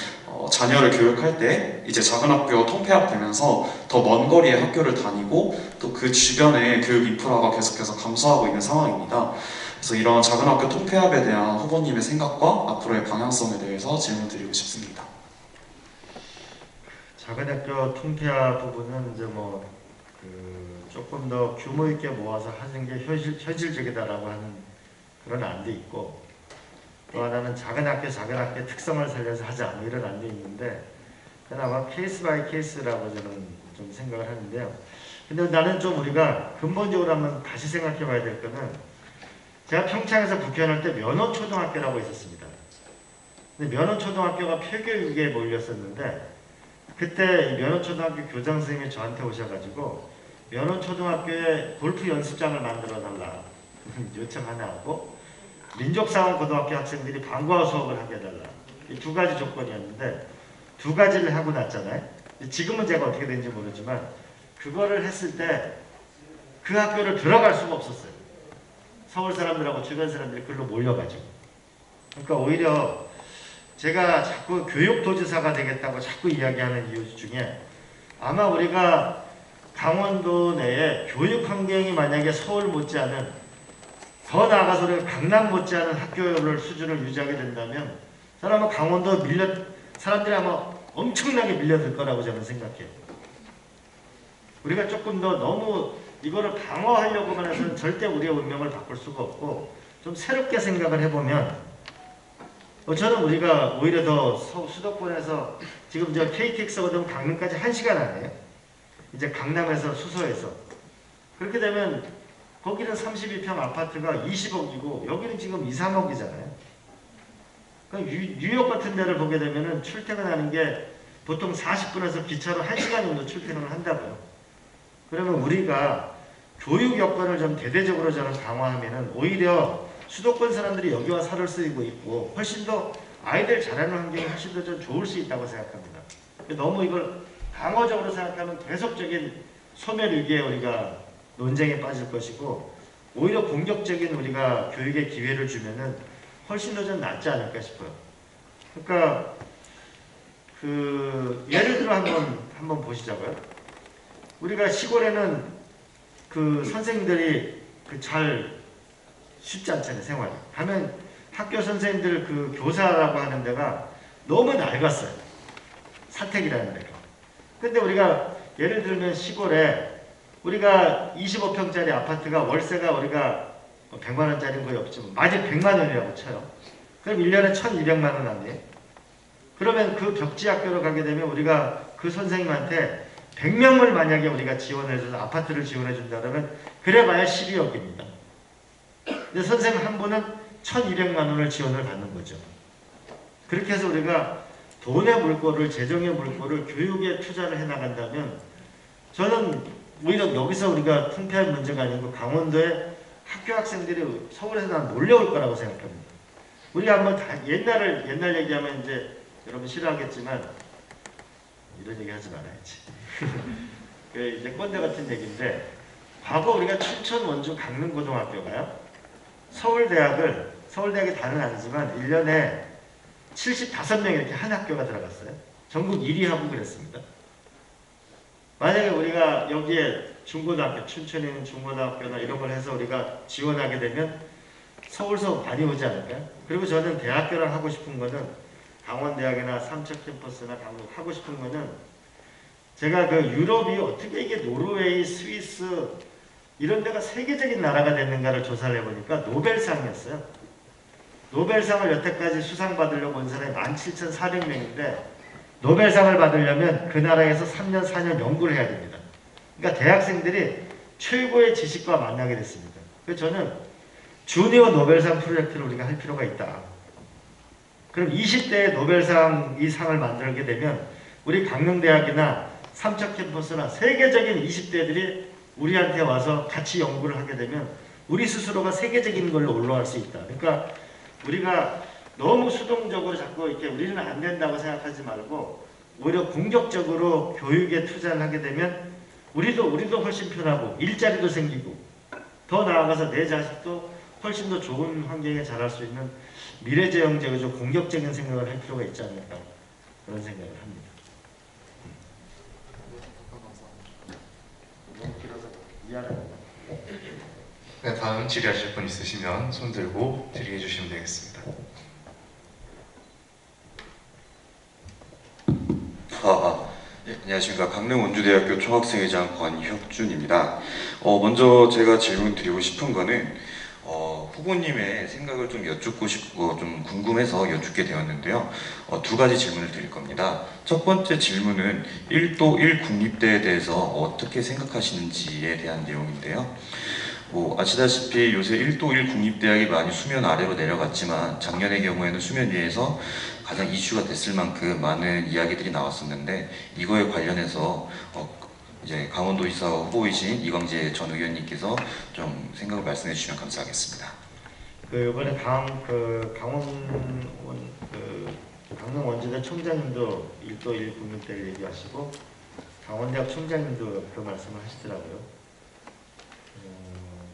자녀를 교육할 때 이제 작은 학교 통폐합되면서 더 먼 거리의 학교를 다니고 또 그 주변에 교육 인프라가 계속해서 감소하고 있는 상황입니다. 그래서 이런 작은 학교 통폐합에 대한 후보님의 생각과 앞으로의 방향성에 대해서 질문드리고 싶습니다. 작은 학교 통폐합 부분은 이제 조금 더 규모 있게 모아서 하는 게 현실적이다라고 하는 그런 안도 있고, 또 하나는 작은 학교의 특성을 살려서 하자 이런 안도 있는데, 그나마 케이스 바이 케이스라고 저는 좀 생각을 하는데요. 근데 나는 좀 우리가 근본적으로 한번 다시 생각해 봐야 될 거는, 제가 평창에서 국회의원 할 때 면허초등학교라고 있었습니다. 근데 면허초등학교가 폐교육에 몰렸었는데, 그때 면허초등학교 교장 선생님이 저한테 오셔가지고 면허초등학교에 골프 연습장을 만들어 달라 요청 하나 하고, 민족사원고등학교 학생들이 방과후 수업을 하게 해달라, 이 두 가지 조건이었는데 두 가지를 하고 났잖아요. 지금은 제가 어떻게 되는지 모르지만 그거를 했을 때 그 학교를 들어갈 수가 없었어요. 서울 사람들하고 주변 사람들이 글로 몰려가지고. 그러니까 오히려 제가 자꾸 교육도지사가 되겠다고 자꾸 이야기하는 이유 중에, 아마 우리가 강원도 내에 교육 환경이 만약에 서울 못지않은, 더 나아가서 우리가 강남 못지않은 학교를 수준을 유지하게 된다면 저는 아마 강원도 사람들이 아마 엄청나게 밀려들 거라고 저는 생각해요. 우리가 조금 더 너무 이거를 강화하려고만 해서는 절대 우리의 운명을 바꿀 수가 없고, 좀 새롭게 생각을 해보면 저는 우리가 오히려 더 수도권에서 지금 저 KTX가 되면 강릉까지 1시간 안에요. 이제 강남에서 수서에서 그렇게 되면 거기는 32평 아파트가 20억이고 여기는 지금 2, 3억이잖아요. 그러니까 뉴욕 같은 데를 보게 되면은 출퇴근하는 게 보통 40분에서 기차로 1시간 정도 출퇴근을 한다고요. 그러면 우리가 교육 여건을 좀 대대적으로 저는 강화하면은 오히려 수도권 사람들이 여기 와 살을 쓰고 있고 훨씬 더 아이들 자라는 환경이 훨씬 더 좀 좋을 수 있다고 생각합니다. 너무 이걸 방어적으로 생각하면 계속적인 소멸위기에 우리가 논쟁에 빠질 것이고 오히려 공격적인 우리가 교육의 기회를 주면은 훨씬 더 좀 낫지 않을까 싶어요. 그러니까 그 예를 들어 한번 보시자고요. 우리가 시골에는 그 선생님들이 그 잘 쉽지 않잖아요, 생활이. 가면 학교 선생님들 그 교사라고 하는 데가 너무 낡았어요. 사택이라는 데가. 근데 우리가 예를 들면 시골에 우리가 25평짜리 아파트가 월세가 우리가 100만 원짜리는 거의 없지만 맞이 100만 원이라고 쳐요. 그럼 1년에 1,200만 원 아니에요? 그러면 그 벽지 학교로 가게 되면 우리가 그 선생님한테 100명을 만약에 우리가 지원해줘서 아파트를 지원해준다 그러면 그래봐야 12억입니다. 근데 선생님 한 분은 1,200만 원을 지원을 받는 거죠. 그렇게 해서 우리가 돈의 물꼬를, 재정의 물꼬를 교육에 투자를 해나간다면 저는 오히려 여기서 우리가 통폐합 문제가 아니고 강원도에 학교 학생들이 서울에서 난 몰려올 거라고 생각합니다. 우리가 한번 옛날 얘기하면 이제 여러분 싫어하겠지만 이런 얘기 하지 말아야지. 그 이제 꼰대 같은 얘기인데 과거 우리가 춘천, 원주, 강릉고등학교가요. 서울대학이 다는 아니지만 1년에 75명 이렇게 한 학교가 들어갔어요. 전국 1위 하고 그랬습니다. 만약에 우리가 여기에 중고등학교, 춘천에 있는 중고등학교나 이런 걸 해서 우리가 지원하게 되면 서울서 많이 오지 않을까요? 그리고 저는 대학교랑 하고 싶은 거는 강원대학이나 삼척 캠퍼스나 강릉 하고 싶은 거는 제가 그 유럽이 어떻게 이게 노르웨이, 스위스 이런 데가 세계적인 나라가 됐는가를 조사를 해보니까 노벨상이었어요. 노벨상을 여태까지 수상받으려고 온 사람이 17,400명인데 노벨상을 받으려면 그 나라에서 3년, 4년 연구를 해야 됩니다. 그러니까 대학생들이 최고의 지식과 만나게 됐습니다. 그래서 저는 주니어 노벨상 프로젝트를 우리가 할 필요가 있다. 그럼 20대에 노벨상 이 상을 만들게 되면 우리 강릉대학이나 삼척 캠퍼스나 세계적인 20대들이 우리한테 와서 같이 연구를 하게 되면 우리 스스로가 세계적인 걸로 올라갈 수 있다. 그러니까 우리가 너무 수동적으로 자꾸 이렇게 우리는 안 된다고 생각하지 말고 오히려 공격적으로 교육에 투자를 하게 되면 우리도 훨씬 편하고 일자리도 생기고 더 나아가서 내 자식도 훨씬 더 좋은 환경에 자랄 수 있는 미래지향적이고 공격적인 생각을 할 필요가 있지 않을까 그런 생각을 합니다. 너무 길어서 미안합니다. 네, 다음 질의하실 분 있으시면 손 들고 질의해 주시면 되겠습니다. 네, 안녕하십니까. 강릉 원주대학교 총학생회장 권혁준입니다. 먼저 제가 질문 드리고 싶은 거는 후보님의 생각을 좀 여쭙고 싶고 좀 궁금해서 여쭙게 되었는데요. 두 가지 질문을 드릴 겁니다. 첫 번째 질문은 1도 1 국립대에 대해서 어떻게 생각하시는지에 대한 내용인데요. 아시다시피 요새 1도 1 국립대학이 많이 수면 아래로 내려갔지만 작년의 경우에는 수면 위에서 가장 이슈가 됐을 만큼 많은 이야기들이 나왔었는데 이거에 관련해서 이제 강원도지사 후보이신 이광재 전 의원님께서 좀 생각을 말씀해 주시면 감사하겠습니다. 이번에 강릉 원주대 총장님도 1도 1 국립대를 얘기하시고 강원대학 총장님도 그 말씀을 하시더라고요.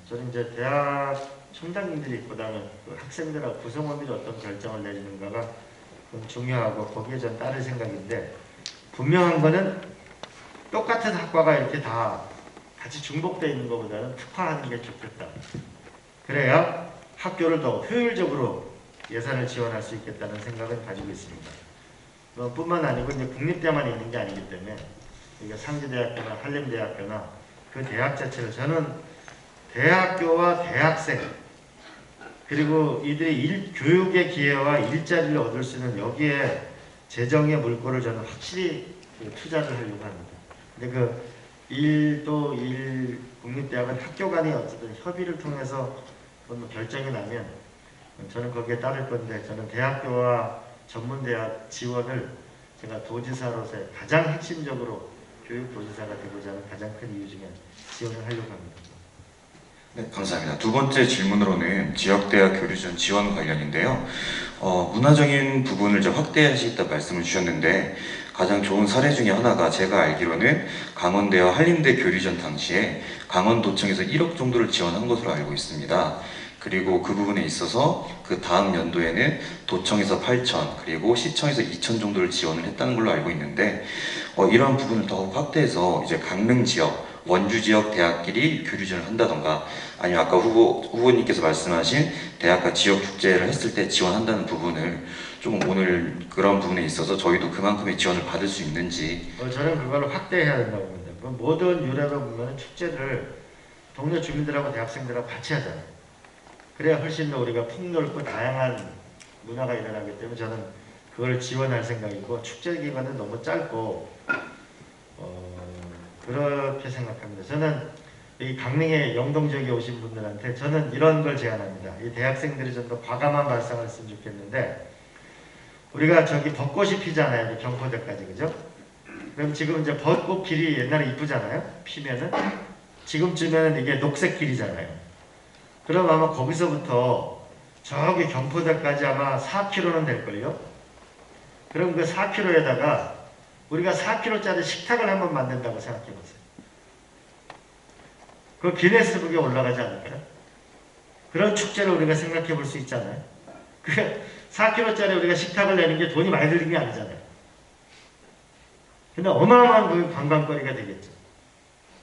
저는 이제 대학 총장님들이 보다는 그 학생들하고 구성원들이 어떤 결정을 내리는가가 좀 중요하고 거기에 전 따를 생각인데 분명한 거는 똑같은 학과가 이렇게 다 같이 중복되어 있는 것보다는 특화하는 게 좋겠다. 그래야 학교를 더 효율적으로 예산을 지원할 수 있겠다는 생각을 가지고 있습니다. 뿐만 아니고 이제 국립대만 있는 게 아니기 때문에 우리가 상지대학교나 한림대학교나 그 대학 자체를 저는 대학교와 대학생 그리고 이들이 교육의 기회와 일자리를 얻을 수 있는 여기에 재정의 물꼬를 저는 확실히 투자를 하려고 합니다. 근데 그 1도 1 국립대학은 학교 간의 어쨌든 협의를 통해서 뭐 결정이 나면 저는 거기에 따를 건데, 저는 대학교와 전문대학 지원을 제가 도지사로서의 가장 핵심적으로 교육도지사가 되고자 하는 가장 큰 이유 중에 지원을 하려고 합니다. 네, 감사합니다. 두 번째 질문으로는 지역대학 교류전 지원 관련인데요. 문화적인 부분을 이제 확대하시겠다 말씀을 주셨는데, 가장 좋은 사례 중에 하나가 제가 알기로는 강원대와 한림대 교류전 당시에 강원도청에서 1억 정도를 지원한 것으로 알고 있습니다. 그리고 그 부분에 있어서 그 다음 연도에는 도청에서 8천, 그리고 시청에서 2천 정도를 지원을 했다는 걸로 알고 있는데, 이러한 부분을 더욱 확대해서 이제 강릉 지역, 원주 지역 대학끼리 교류전을 한다던가, 아니면 아까 후보님께서 말씀하신 대학과 지역 축제를 했을 때 지원한다는 부분을 조금 오늘 그런 부분에 있어서 저희도 그만큼의 지원을 받을 수 있는지. 저는 그걸 확대해야 된다고 봅니다. 모든 유럽에 보면 축제를 동네 주민들하고 대학생들하고 같이 하잖아요. 그래야 훨씬 더 우리가 폭넓고 다양한 문화가 일어나기 때문에 저는 그걸 지원할 생각이고, 축제 기간은 너무 짧고 그렇게 생각합니다. 저는 이 강릉의 영동 지역에 오신 분들한테 저는 이런 걸 제안합니다. 이 대학생들이 좀 더 과감한 발상을 했으면 좋겠는데, 우리가 저기 벚꽃이 피잖아요. 경포대까지, 그죠? 그럼 지금 이제 벚꽃 길이 옛날에 이쁘잖아요. 피면은 지금쯤에는 이게 녹색 길이잖아요. 그럼 아마 거기서부터 저기 경포대까지 아마 4km는 될걸요? 그럼 그 4km에다가 우리가 4km짜리 식탁을 한번 만든다고 생각해보세요. 그 기네스북에 올라가지 않을까요? 그런 축제를 우리가 생각해볼 수 있잖아요. 그 4km짜리 우리가 식탁을 내는 게 돈이 많이 들린 게 아니잖아요. 근데 어마어마한 그 관광거리가 되겠죠.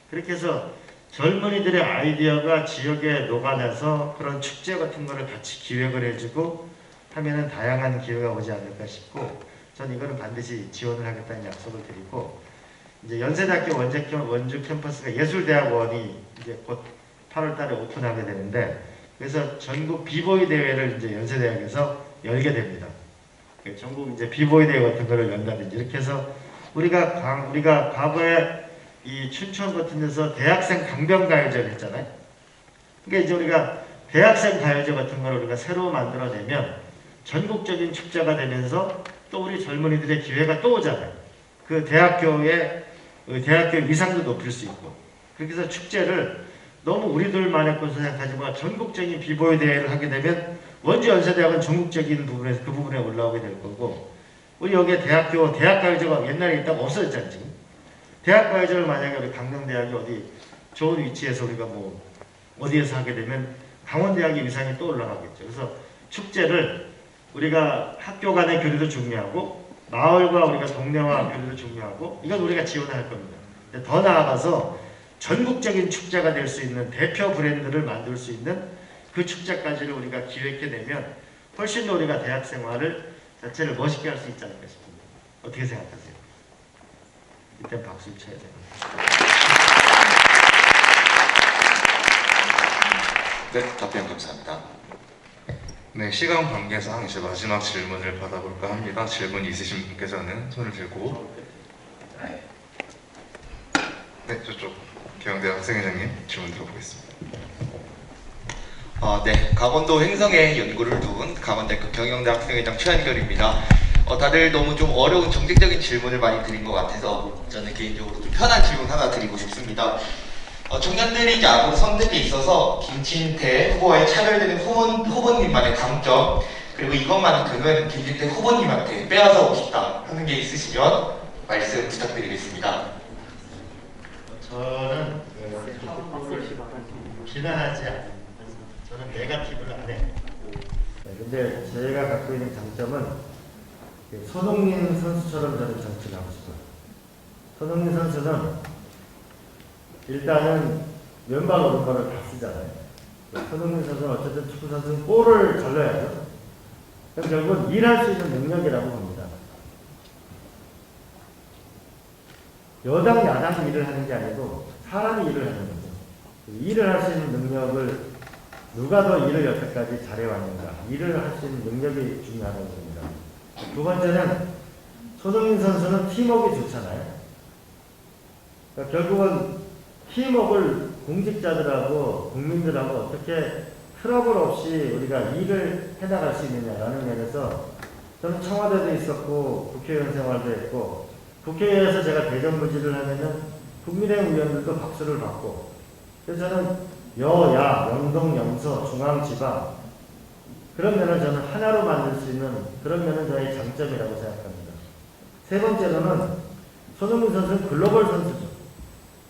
그렇게 해서 젊은이들의 아이디어가 지역에 녹아내서 그런 축제 같은 거를 같이 기획을 해주고 하면은 다양한 기회가 오지 않을까 싶고, 전 이거는 반드시 지원을 하겠다는 약속을 드리고, 이제 연세대학교 원주 캠퍼스가 예술대학원이 이제 곧 8월달에 오픈하게 되는데, 그래서 전국 비보이 대회를 이제 연세대학에서 열게 됩니다. 전국 이제 비보이 대회 같은 거를 연다든지 이렇게 해서 우리가 과거에 이 춘천 같은 데서 대학생 강변가요제를 했잖아요. 그러니까 이제 우리가 대학생 가요제 같은 걸 우리가 새로 만들어내면 전국적인 축제가 되면서 또 우리 젊은이들의 기회가 또 오잖아요. 그 대학교의 위상도 높일 수 있고, 그렇게 해서 축제를 너무 우리들만의 것으로 생각하지 마 전국적인 비보이 대회를 하게 되면 원주 연세대학은 전국적인 부분에서 그 부분에 올라오게 될 거고, 우리 여기에 대학가요제가 옛날에 있다가 없어졌잖아요. 지금 대학가요제를 만약에 우리 강릉대학이 어디 좋은 위치에서 우리가 뭐 어디에서 하게 되면 강원대학의 위상이 또 올라가겠죠. 그래서 축제를 우리가 학교 간의 교류도 중요하고, 마을과 우리가 동네와 교류도 중요하고, 이건 우리가 지원할 겁니다. 더 나아가서 전국적인 축제가 될 수 있는 대표 브랜드를 만들 수 있는 그 축제까지를 우리가 기획해내면 훨씬 더 우리가 대학 생활을 자체를 멋있게 할 수 있지 않을까 싶습니다. 어떻게 생각하세요? 이때 박수 쳐야 돼요. 네, 답변 감사합니다. 네, 시간 관계상 이제 마지막 질문을 받아볼까 합니다. 질문 있으신 분께서는 손을 들고. 네, 저쪽 경영대 학생회장님 질문 들어보겠습니다. 네, 강원도 횡성에 연구를 둔 강원대학교 경영대 학생회장 최한결입니다. 다들 너무 좀 어려운 정책적인 질문을 많이 드린 것 같아서 저는 개인적으로 좀 편한 질문 하나 드리고 싶습니다. 청년들이 이제 앞으로 선택에 있어서 김진태 후보와의 차별되는 후보님만의 강점, 그리고 이것만큼은 김진태 후보님한테 빼앗아오고 싶다 하는 게 있으시면 말씀 부탁드리겠습니다. 저는 비난하지 않습니다. 저는 네거티브를 안 해요. 근데 제가 갖고 있는 장점은 손흥민 선수처럼 저는 정치를 하고 싶어요. 손흥민 선수는 일단은 왼발 오른발을 다 쓰잖아요. 손흥민 선수는 어쨌든 축구 선수는 골을 잘 넣어야죠. 그럼 결국은 일할 수 있는 능력이라고 봅니다. 여당, 야당이 일을 하는 게 아니고 사람이 일을 하는 거죠. 일을 할 수 있는 능력을 누가 더 일을 여태까지 잘해왔는가, 일을 할 수 있는 능력이 중요하다고 봅니다. 두 번째는 손흥민 선수는 팀워크가 좋잖아요. 그러니까 결국은 팀워크를 공직자들하고 국민들하고 어떻게 트러블 없이 우리가 일을 해나갈 수 있느냐라는 면에서 저는 청와대도 있었고 국회의원 생활도 했고 국회에서 제가 대정부질을 하면은 국민의힘 의원들도 박수를 받고 그래서 저는 여야, 영동, 영서, 중앙, 지방 그런 면을 저는 하나로 만들 수 있는 그런 면은 저의 장점이라고 생각합니다. 세 번째로는 손흥민 선수는 글로벌 선수죠.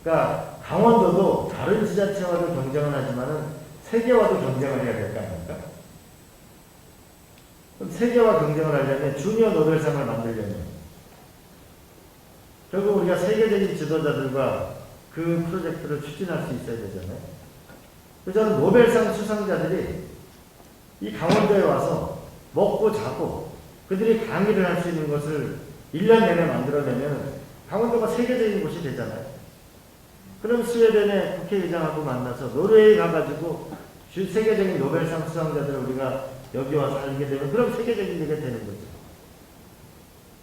그러니까 강원도도 다른 지자체와도 경쟁을 하지만은 세계와도 경쟁을 해야 될 거 아닙니까? 그럼 세계와 경쟁을 하려면 주니어 노벨상을 만들려면 결국 우리가 세계적인 지도자들과 그 프로젝트를 추진할 수 있어야 되잖아요. 그래서 저는 노벨상 수상자들이 이 강원도에 와서 먹고 자고 그들이 강의를 할 수 있는 것을 1년 내내 만들어내면 강원도가 세계적인 곳이 되잖아요. 그럼 스웨덴의 국회의장하고 만나서 노르웨이 가가지고 세계적인 노벨상 수상자들을 우리가 여기 와서 하게 되면 그럼 세계적인 게 되는 거죠.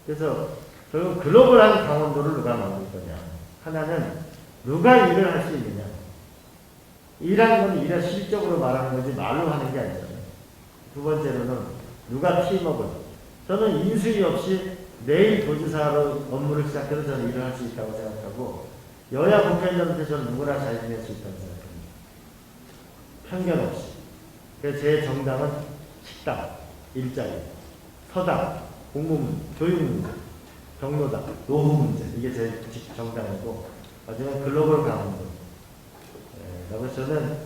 그래서 결국 글로벌한 강원도를 누가 만들 거냐. 하나는 누가 일을 할 수 있느냐. 일하는 건 일의 실적으로 말하는 거지 말로 하는 게 아니잖아요. 두 번째로는 누가 팀워크를. 저는 인수위 없이 내일 도지사로 업무를 시작해서 저는 일을 할 수 있다고 생각하고 여야 국회의원한테 저는 누구나 잘 지낼 수 있다고 생각합니다. 편견 없이. 그래서 제 정당은 식당, 일자리, 서당, 공무문, 교육 문제, 경로당, 노후 문제 이게 제 정당이고 마지막 글로벌 강원도. 그래서 저는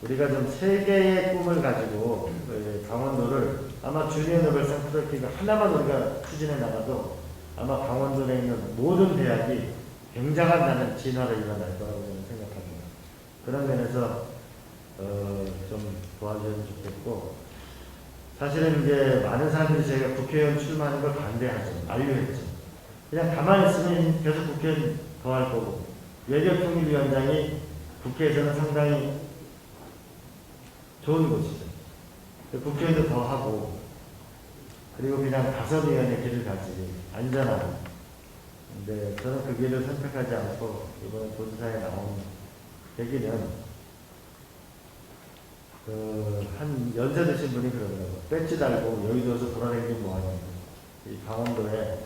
우리가 좀 세계의 꿈을 가지고 강원도를 아마 주니어 노벨상 프로젝트가 하나만 우리가 추진해 나가도 아마 강원도 내에 있는 모든 대학이 굉장한 나는 진화를 일어날 거라고 저는 생각합니다. 그런 면에서 좀 도와주면 좋겠고 사실은 이제 많은 사람들이 저희가 국회의원 출마하는 걸 반대하죠. 만류했죠. 그냥 가만히 있으면 계속 국회의원 더 할 거고 외교통일위원장이 국회에서는 상당히 좋은 곳이죠. 국회의원도 더 하고 그리고 그냥 다선의원의 길을 가지 안전하고 근데 저는 그 길을 선택하지 않고 이번에 도지사에 나온 계기는 한 연세 드신 분이 그러더라고요. 배지 달고 여의도에서 돌아다니는 뭐하냐고. 이 강원도에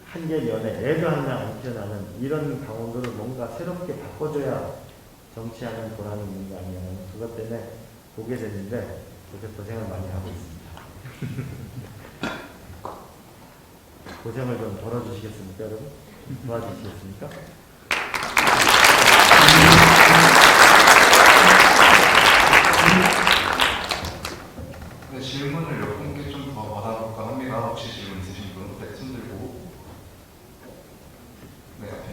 한개 면에 애도 한 명 안 태어나는 이런 강원도를 뭔가 새롭게 바꿔줘야 정치하는 보람이 있는 거 아니냐. 그것 때문에 보게 됐는데 그렇게 고생을 많이 하고 있습니다. 고생을 좀 덜어주시겠습니까, 여러분? 도와주시겠습니까? 네, 질문을 몇 분께 좀 더 받아볼까 합니다. 혹시 질문 있으신 분? 네, 손 들고. 네, 앞에.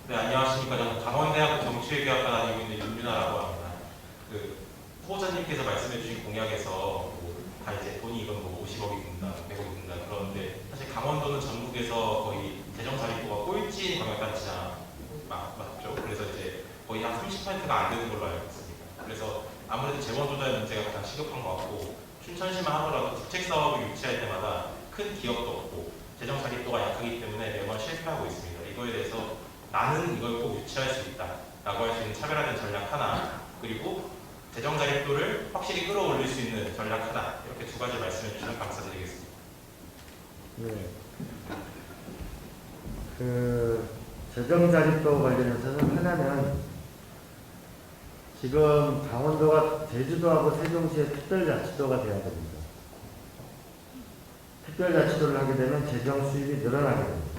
네, 안녕하십니까. 저는 강원대학교 정치외교학과 다니고 있는 윤윤아라고 합니다. 후보자님께서 말씀해주신 공약에서 다 이제 돈이 이건 50억이 든다, 100억이 든다 그러는데 사실 강원도는 전국에서 거의 재정 자립도가 꼴찌 광역단체장 맞죠? 그래서 이제 거의 한 30%가 안 되는 걸로 알고 있습니다. 그래서 아무래도 재원 조달 문제가 가장 시급한 것 같고 춘천시만 하더라도 주택 사업을 유치할 때마다 큰 기업도 없고 재정 자립도가 약하기 때문에 매번 실패하고 있습니다. 이거에 대해서 나는 이걸 꼭 유치할 수 있다 라고 할 수 있는 차별화된 전략 하나 그리고 재정 자립도를 확실히 끌어올릴 수 있는 전략 하나 이렇게 두 가지 말씀해 주시면 감사드리겠습니다. 네. 재정 자립도 관련해서는 하나는 지금 강원도가 제주도하고 세종시의 특별자치도가 돼야 됩니다. 특별자치도를 하게 되면 재정 수입이 늘어나게 됩니다.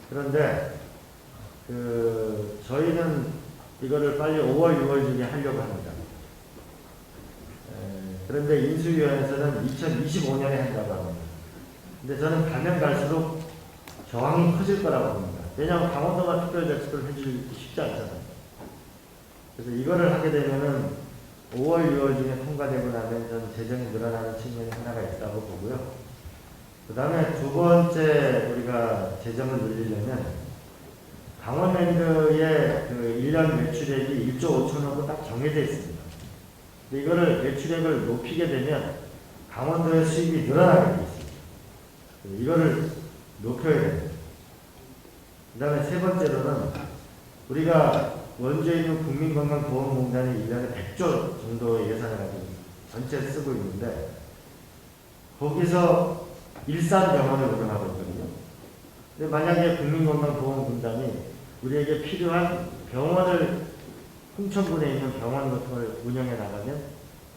그런데 저희는 이거를 빨리 5월, 6월 중에 하려고 합니다. 그런데 인수위원회에서는 2025년에 한다고 합니다. 근데 저는 가면 갈수록 저항이 커질 거라고 봅니다. 왜냐하면 강원도가 특별자치도를 해주기 쉽지 않잖아요. 그래서 이거를 하게 되면은 5월, 6월 중에 통과되고 나면 저는 재정이 늘어나는 측면이 하나가 있다고 보고요. 그 다음에 두 번째 우리가 재정을 늘리려면 강원랜드의 1년 매출액이 1조 5천억으로 딱 정해져 있습니다. 근데 이거를 매출액을 높이게 되면 강원도의 수입이 늘어나게 돼 있습니다. 이거를 높여야 됩니다. 그 다음에 세 번째로는 우리가 원주에 있는 국민건강보험공단이 1년에 100조 정도의 예산을 가지고 전체 쓰고 있는데 거기서 일산병원을 운영하고 있거든요. 근데 만약에 국민건강보험공단이 우리에게 필요한 병원을 홍천군에 있는 병원 같은 걸 운영해 나가면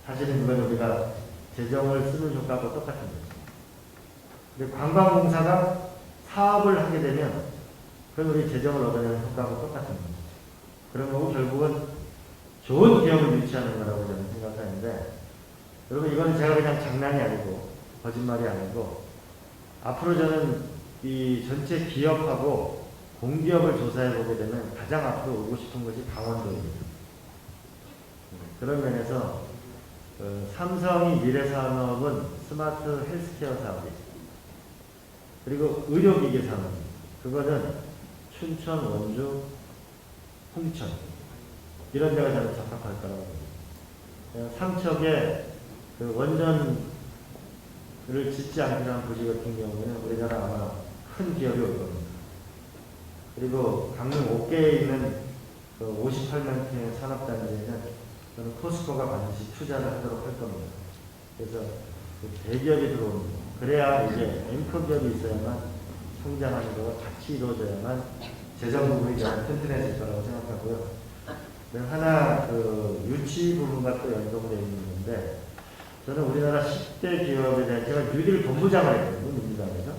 사실은 이건 우리가 재정을 쓰는 효과하고 똑같은 거죠. 근데 관광공사가 사업을 하게 되면 그건 우리 재정을 얻어내는 효과하고 똑같은 거죠. 그런 거고 결국은 좋은 기업을 유치하는 거라고 저는 생각하는데 여러분 이건 제가 그냥 장난이 아니고 거짓말이 아니고 앞으로 저는 이 전체 기업하고 공기업을 조사해 보게 되면 가장 앞으로 오고 싶은 것이 강원도입니다. 그런 면에서 삼성이 미래산업은 스마트 헬스케어 사업이 그리고 의료기기 산업 그거는 춘천, 원주, 홍천 이런 데가 저는 적합할 거라고 봅니다. 삼척에 그 원전을 짓지 않기로 한 부지 같은 경우에는 우리나라 아마 큰 기업이 올 겁니다. 그리고 강릉 옥계에 있는 그 58명 산업단지에는 저는 포스코가 반드시 투자를 하도록 할 겁니다. 그래서 그 대기업이 들어옵니다. 그래야 이제 앵커 기업이 있어야만 성장하는 거가 같이 이루어져야만 재정 부분이 좀 튼튼해질 거라고 생각하고요. 하나 그 유치 부분과 또 연동되어 있는 건데 저는 우리나라 10대 기업에 대한 제가 뉴딜 본부장을 했거든요. 민주당에서.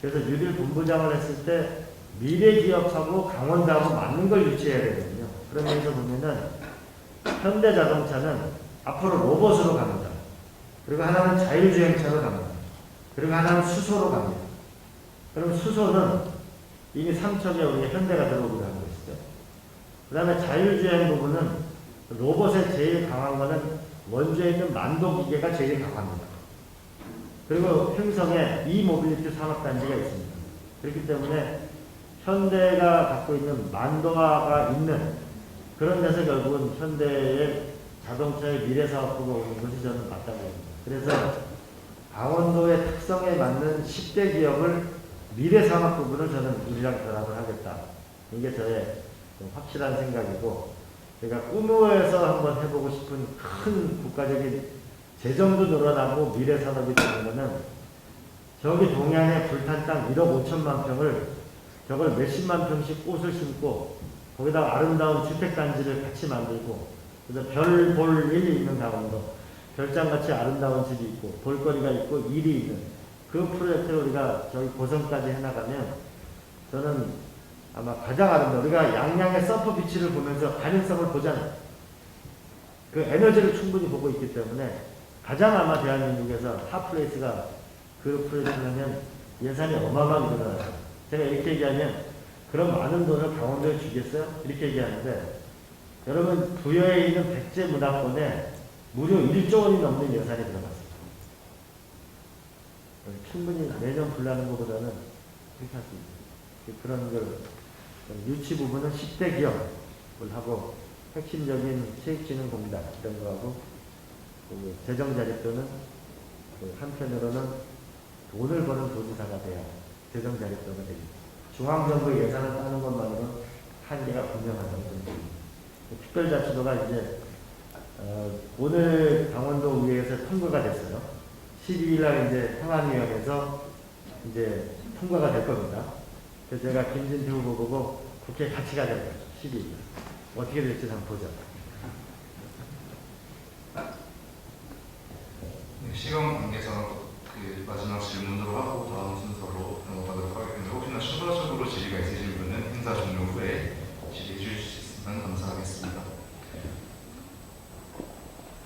그래서 뉴딜 본부장을 했을 때 미래 기업하고 강원도하고 맞는 걸 유치해야 되거든요. 그런 면에서 보면은 현대자동차는 앞으로 로봇으로 갑니다. 그리고 하나는 자율주행차로 갑니다. 그리고 하나는 수소로 갑니다. 그럼 수소는 이미 삼척에 우리 현대가 들어오기로 한 것이죠. 그 다음에 자율주행 부분은 로봇에 제일 강한 거는 원주에 있는 만도기계가 제일 강합니다. 그리고 횡성에 이모빌리티 산업단지가 있습니다. 그렇기 때문에 현대가 갖고 있는 만도화가 있는 그런 데서 결국은 현대의 자동차의 미래사업부가 오는 것이 저는 맞다고 봅니다. 그래서 강원도의 특성에 맞는 10대 기업을 미래산업 부분을 저는 우리랑 결합을 하겠다. 이게 저의 확실한 생각이고 제가 꿈에서 한번 해보고 싶은 큰 국가적인 재정도 늘어나고 미래산업이 되는 거는 저기 동해안에 불탄 땅 1억 5천만 평을 저걸 몇십만 평씩 꽃을 심고 거기다 아름다운 주택단지를 같이 만들고 그래서 별 볼 일이 있는 강원도 별장같이 아름다운 집이 있고 볼거리가 있고 일이 있는 그 프로젝트를 우리가 저희 고성까지 해나가면 저는 아마 가장 아름다운 우리가 양양의 서프 비치를 보면서 가능성을 보잖아요. 그 에너지를 충분히 보고 있기 때문에 가장 아마 대한민국에서 핫플레이스가 그 프로젝트를 하면 예산이 어마어마하게 늘어나요. 제가 이렇게 얘기하면 그런 많은 돈을 강원도에 주겠어요? 이렇게 얘기하는데 여러분 부여에 있는 백제 문화권에 무려 1조 원이 넘는 예산이 들어갔습니다. 충분히 매년 불나는 것보다는 그렇게 할 수 있어요. 그런 걸 유치 부분은 10대 기업을 하고 핵심적인 체육진흥공단 이런 거하고 재정자립도는 한편으로는 돈을 버는 도지사가 돼야 재정자립도가 됩니다. 중앙정부 예산을 따는 것만으로는 한계가 분명하다고 생각합니다. 특별자치도가 이제 오늘 강원도 의회에서 통과가 됐어요. 12일 날 이제 평안위원회에서 이제 통과가 될 겁니다. 그래서 제가 김진태 후보 보고 국회에 같이 가야 될 거예요. 12일. 어떻게 될지 한번 보죠. 네, 시간 관계상 그 마지막 질문으로 하고 다음 순서로 넘어가도록 하겠습니다. 혹시나 추가적으로 질의가 있으신 분은 행사 종료 후에 질의해 주실 수 있으면 감사하겠습니다.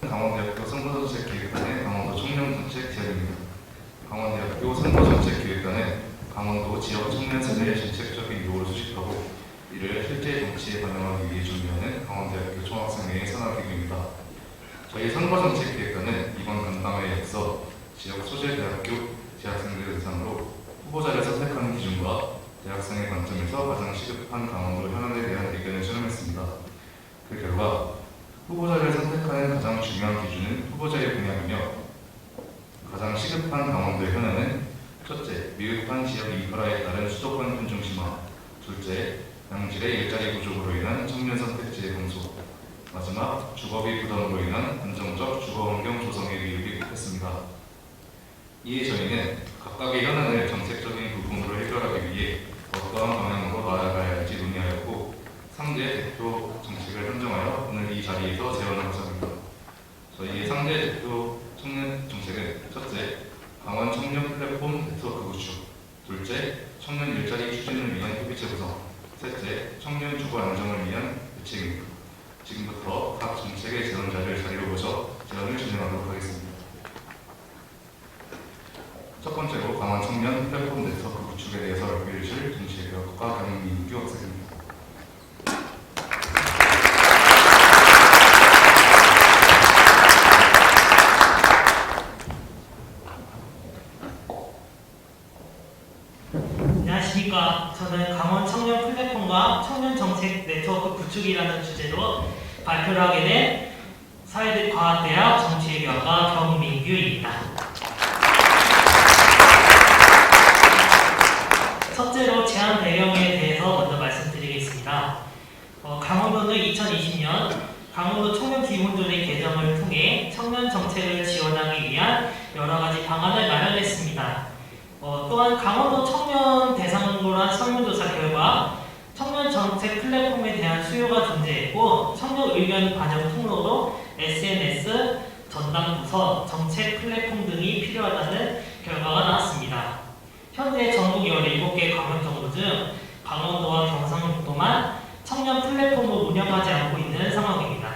강원대학교 선거정책기획단의 강원도 청년정책지역입니다. 강원대학교 선거정책기획단은 강원도 지역 청년 세대의 정책적인 요구를 수집하고 이를 실제 정치에 반영하기 위해 준비하는 강원대학교 총학생회의 산하기구입니다. 저희 선거정책기획단은 이번 간담회에 앞서 지역 소재 대학교 재학생들을 대상으로 후보자를 선택하는 기준과 대학생의 관점에서 가장 시급한 강원도 현안에 대한 의견을 수렴했습니다. 그 결과 후보자를 선택하는 가장 중요한 기준은 후보자의 공약이며 시급한 강원도의 현안은 첫째, 미흡한 지역 인프라에 따른 수도권 편중 심화. 둘째, 양질의 일자리 부족으로 인한 청년 선택지의 감소. 마지막, 주거비 부담으로 인한 안정적 주거환경 조성의 미흡이 급했습니다. 이에 저희는 각각의 현안을 정책적인 부분으로 해결하기 위해 어떠한 방향으로 나아가야 할지 논의하였고 3대 대표 정책을 선정하여 오늘 이 자리에서 제안하고자 합니다. 저희의 3대 대표 청년 정책은 첫째, 강원 청년 플랫폼 네트워크 구축. 둘째, 청년 일자리 추진을 위한 협의체 구성. 셋째, 청년 주거 안정을 위한 대책입니다. 지금부터 각 정책의 제안자를 자리로 모셔 제안을 진행하도록 하겠습니다. 첫 번째로 강원 청년 플랫폼 네트워크 구축에 대해서 발표해 주실 정치개혁과 강민규 학생입니다. 안녕하십니까. 저는 강원 청년 플랫폼과 청년 정책 네트워크 구축이라는 주제로 발표를 하게 된 사회과학대학 정치외교학과 경민규입니다. 첫째로 제안 배경에 대해서 먼저 말씀드리겠습니다. 강원도는 2020년 강원도 청년 기본조례 개정을 통해 청년 정책을 지원하기 위한 여러 가지 방안을 마련했습니다. 또한 강원도 청년 대상으로 한 설문조사 결과 청년 정책 플랫폼에 대한 수요가 존재했고 청년 의견 반영 통로로 SNS, 전담 부서, 정책 플랫폼 등이 필요하다는 결과가 나왔습니다. 현재 전국 17개 강원정부 중 강원도와 경상북도만 청년 플랫폼을 운영하지 않고 있는 상황입니다.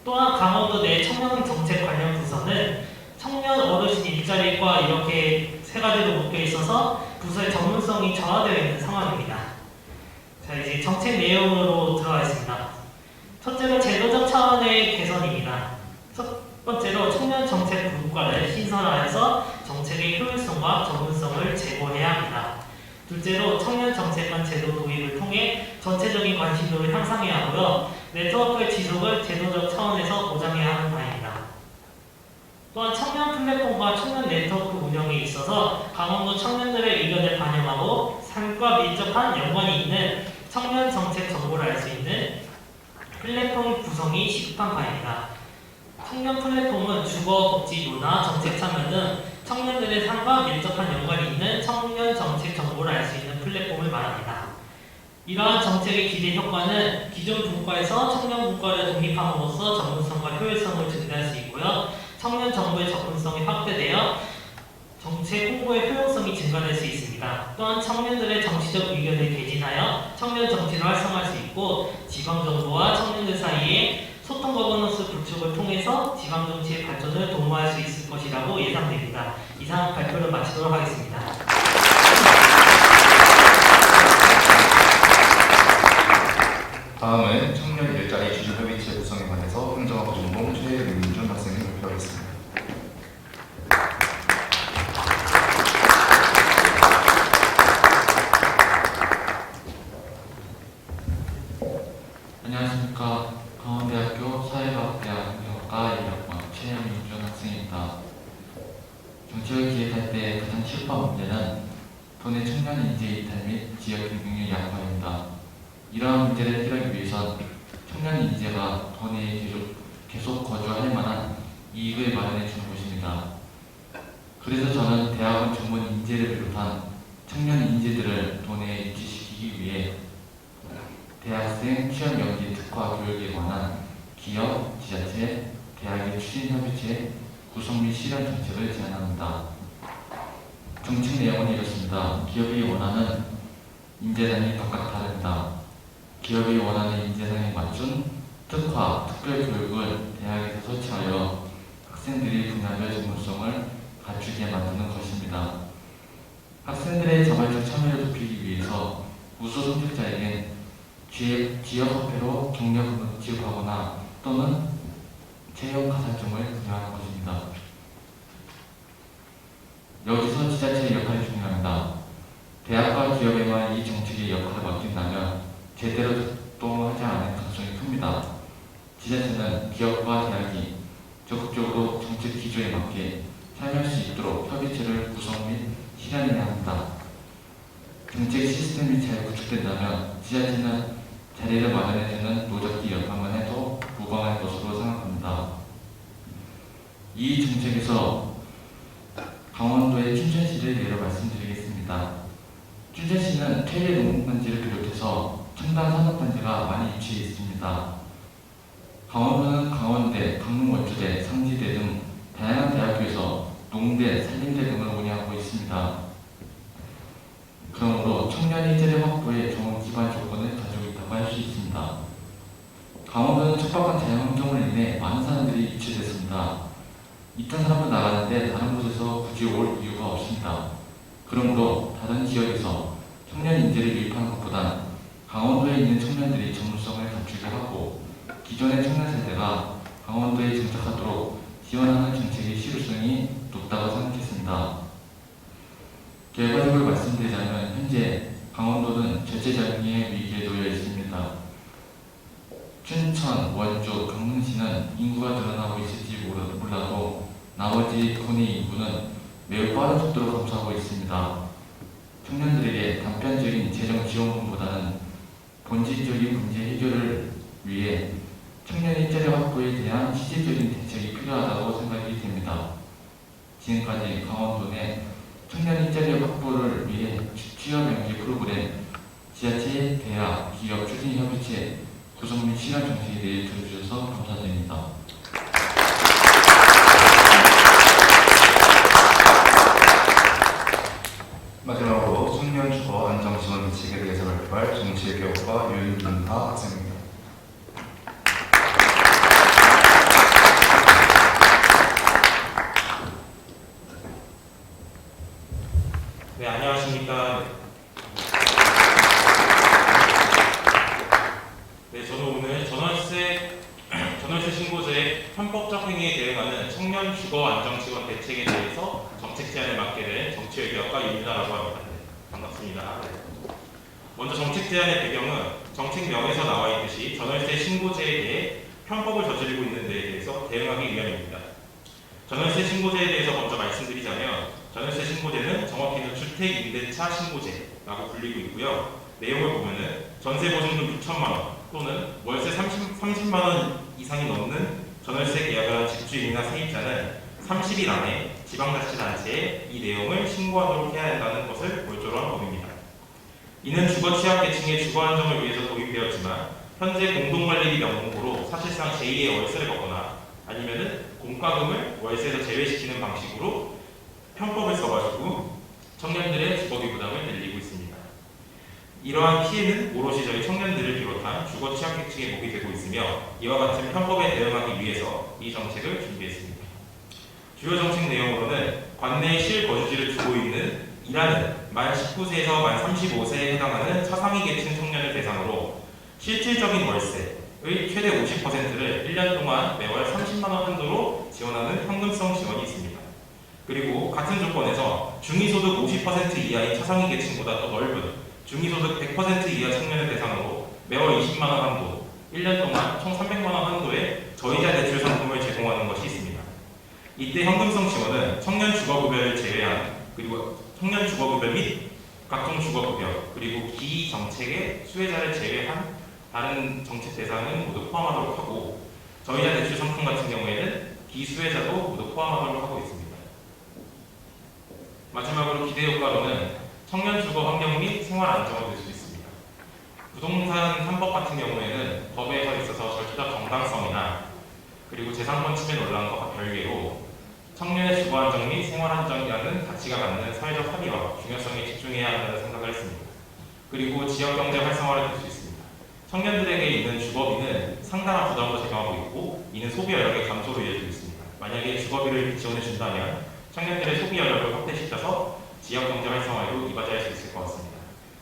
또한 강원도 내 청년 정책 관련 부서는 청년 어르신 일자리과 이렇게 세 가지로 묶여 있어서 부서의 전문성이 저하되어 있는 상황입니다. 자, 이제 정책 내용으로 들어가겠습니다. 첫째로 제도적 차원의 개선입니다. 첫 번째로 청년 정책 분과를 신설하여서 정책의 효율성과 전문성을 제고해야 합니다. 둘째로 청년 정책관 제도 도입을 통해 전체적인 관심도를 향상해야 하고요. 네트워크의 지속을 제도적 차원에서 보장해야 하는 바입니다. 또한 청년 플랫폼과 청년 네트워크 운영에 있어서 강원도 청년들의 의견을 반영하고 삶과 밀접한 연관이 있는 청년 정책 정보를 알 수 있는 플랫폼 구성이 시급한 바입니다. 청년 플랫폼은 주거, 복지, 문화, 정책 참여 등 청년들의 삶과 밀접한 연관이 있는 청년 정책 정보를 알 수 있는 플랫폼을 말합니다. 이러한 정책의 기대 효과는 기존 분과에서 청년 분과를 독립함으로써 전문성과 효율성을 증대할 수 있고요. 청년 정보의 접근성이 확대되어 정책 홍보의 효용성이 증가될 수 있습니다. 또한 청년들의 정치적 의견을 개진하여 청년 정치를 활성화할 수 있고 지방정부와 청년들 사이에 소통 거버넌스 구축을 통해서 지방정치의 발전을 도모할 수 있을 것이라고 예상됩니다. 이상 발표를 마치도록 하겠습니다. 다음은 청년 일자리 추진 협의체 구성에 관해서 행정학부 전공 최민준 학생이 발표하겠습니다. 안녕하십니까. 강원대학교 사회과학대학 경영학과 1학번 최민준 학생입니다. 정책을 기획할 때 가장 시급한 문제는 도내 청년 인재 이탈 및 지역 경쟁률 양화입니다. 이러한 문제를 해결하기 위해선 청년 인재가 도내에 계속 거주할 만한 이익을 마련해 주는 것입니다. 그래서 저는 대학원 전문 인재를 비롯한 청년 인재들을 도내에 유치시키기 위해 대학생 취업 연계 특화 교육에 관한 기업, 지자체, 대학의 추진 협의체 구성 및 실현 정책을 제안합니다. 정책 내용은 이렇습니다. 기업이 원하는 인재상이 각각 다릅니다. 기업이 원하는 인재상에 맞춘 특화, 특별 교육을 대학에서 설치하여 학생들이 분야별 전문성을 갖추게 만드는 것입니다. 학생들의 자발적 참여를 높이기 위해서 우수 성적자에겐 지역화폐로 경력금을 지급하거나 또는 채용 가산점을 부여하는 것입니다. 여기서 지자체의 역할이 중요합니다. 대학과 기업에만 이 정책의 역할을 맡긴다면 제대로 작동하지 않을 가능성이 큽니다. 지자체는 기업과 대학이 적극적으로 정책 기조에 맞게 참여할 수 있도록 협의체를 구성 및 실현해야 합니다. 정책 시스템이 잘 구축된다면 지자체는 자리를 마련해주는 노적기 역할만 해도 무방할 것으로 생각합니다. 이 정책에서 강원도의 춘천시를 예로 말씀드리겠습니다. 춘천시는 퇴계 농업단지를 비롯해서 첨단 산업단지가 많이 위치해 있습니다. 강원도는 강원대, 강릉원주대, 상지대 등 다양한 대학교에서 농대, 산림대 등을 운영하고 있습니다. 그러므로 청년 일자리 확보에 좋은 기반 조건을 가지고 있다고 할 수 있습니다. 강원도는 척박한 자연환경으로 인해 많은 사람들이 유치됐습니다. 있던 사람은 나가는데 다른 곳에서 굳이 올 이유가 없습니다. 그러므로 다른 지역에서 청년 인재를 유입하는 것보단 강원도에 있는 청년들이 전문성을 갖추게 하고 기존의 청년 세대가 강원도에 정착하도록 지원하는 정책의 실효성이 높다고 생각했습니다. 결과적으로 말씀드리자면 현재 강원도는 절제자금의 위기에 놓여 있습니다. 춘천, 원주, 강릉시는 인구가 늘어나고 있을지 몰라도 나머지 군의 인구는 매우 빠른 속도로 감소하고 있습니다. 청년들에게 단편적인 재정 지원금보다는 본질적인 문제 해결을 위해 청년 일자리 확보에 대한 시제적인 대책이 필요하다고 생각이 됩니다. 지금까지 강원도 내 청년 일자리 확보를 위해 취업 연계 프로그램, 지자체, 대학, 기업 추진 협의체 구성 및 실현 정책에 대해 들어주셔서 감사드립니다. 마지막으로 청년 주거 안정 지원 대책에 대해서 발표할 정치개혁과 윤준하 학생입니다. 네, 안녕하십니까. 네, 저는 오늘 전월세 신고제의 편법적 행위에 대응하는 청년 주거 안정 지원 대책에 대해서 정책 제안을 맡게 된 정치개혁과 윤준하라고 합니다. 네, 반갑습니다. 네. 먼저 정책 제안의 배경은 정책명에서 나와 있듯이 전월세 신고제에 대해 편법을 저지르고 있는 데에 대해서 대응하기 위함입니다. 전월세 신고제에 대해서 먼저 말씀드리자면 전월세 신고제는 정확히는 주택임대차 신고제라고 불리고 있고요. 내용을 보면은 전세보증금 6천만 원 또는 월세 30만 원 이상이 넘는 전월세 계약을 한 집주인이나 세입자는 30일 안에 지방자치단체에 이 내용을 신고하도록 해야 한다는 것을 골조로 한 법입니다. 이는 주거 취약계층의 주거 안정을 위해서 도입되었지만 현재 공동관리비 명목으로 사실상 제2의 월세를 걷거나 아니면은 공과금을 월세에서 제외시키는 방식으로 편법을 써가지고 청년들의 주거비 부담을 늘리고 있습니다. 이러한 피해는 오롯이 저희 청년들을 비롯한 주거 취약계층에 목이 되고 있으며 이와 같은 편법에 대응하기 위해서 이 정책을 준비했습니다. 주요 정책 내용으로는 관내에 실거주지를 두고 있는 일하는 만 19세에서 만 35세에 해당하는 차상위 계층 청년을 대상으로 실질적인 월세의 최대 50%를 1년 동안 매월 30만 원 한도로 지원하는 현금성 지원이 있습니다. 그리고 같은 조건에서 중위소득 50% 이하인 차상위 계층보다 더 넓은 중위소득 100% 이하 청년을 대상으로 매월 20만 원 한도, 1년 동안 총 300만 원 한도의 저이자 대출 상품을 제공하는 것이 있습니다. 이때 현금성 지원은 청년 주거급여를 제외한 그리고 청년 주거급여 및 각종 주거급여 그리고 기정책의 수혜자를 제외한 다른 정책 대상은 모두 포함하도록 하고 저이자 대출 상품 같은 경우에는 기수혜자도 모두 포함하도록 하고 있습니다. 마지막으로 기대 효과로는 청년 주거 환경 및 생활 안정을 낼 수 있습니다. 부동산 3법 같은 경우에는 법에서 있어서 절차적 정당성이나 그리고 재산권 침해 논란과 별개로 청년의 주거 안정 및 생활 안정이라는 가치가 갖는 사회적 합의와 중요성에 집중해야 한다는 생각을 했습니다. 그리고 지역 경제 활성화를 낼 수 있습니다. 청년들에게 있는 주거비는 상당한 부담으로 제공하고 있고 이는 소비 여력의 감소로 이어지고 있습니다. 만약에 주거비를 지원해 준다면 청년들의 소비 여력을 확대시켜서 지역 경제 활성화에도 이바지할 수 있을 것 같습니다.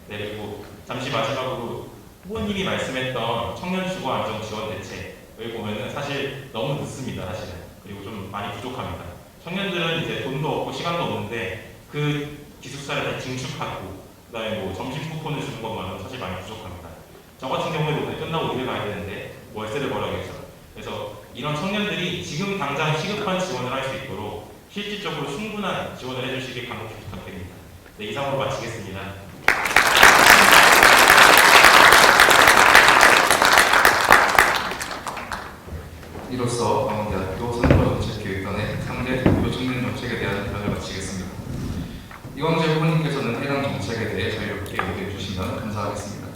네, 그리고 잠시 마지막으로 후보님이 말씀했던 청년 주거 안정 지원 대책을 보면은 사실 너무 늦습니다, 사실은. 그리고 좀 많이 부족합니다. 청년들은 이제 돈도 없고 시간도 없는데 그 기숙사를 다 증축하고 그다음에 뭐 점심 쿠폰을 주는 것만은 사실 많이 부족합니다. 저 같은 경우에도 오늘 끝나고 일을 가야 되는데 월세를 벌어야겠죠. 그래서 이런 청년들이 지금 당장 시급한 지원을 할 수 있도록 실질적으로 충분한 지원을 해주시길 간곡히 부탁드립니다. 네, 이상으로 마치겠습니다. 이로써 강원대학교 선거정책기획단의 상대 대표 청년 정책에 대한 발언을 마치겠습니다. 이광재 후보님께서는 해당 정책에 대해 자유롭게 얘기해 주시면 감사하겠습니다.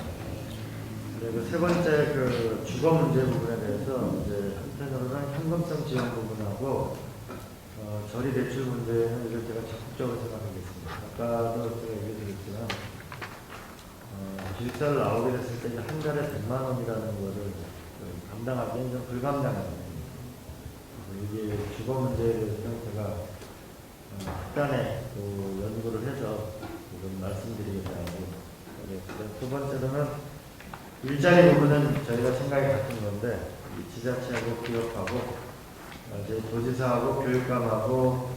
그리고 세 번째 그 주거 문제 부분에 대해서 이제 한편으로는 현금성 지원 부분하고 저리 대출 문제는 이걸 제가 적극적으로 생각하겠습니다. 아까도 제가 얘기드렸지만 기숙사를 나오게 됐을 때 한 달에 100만 원이라는 거를 감당하기는 좀 불감당합니다. 이게 주거 문제에 대해서는 제가 극단의 연구를 해서 지금 말씀드리겠다고. 두 번째로는 일자리 부분은 저희가 생각이 같은 건데 지자체하고 기업하고 이제 도지사하고 교육감하고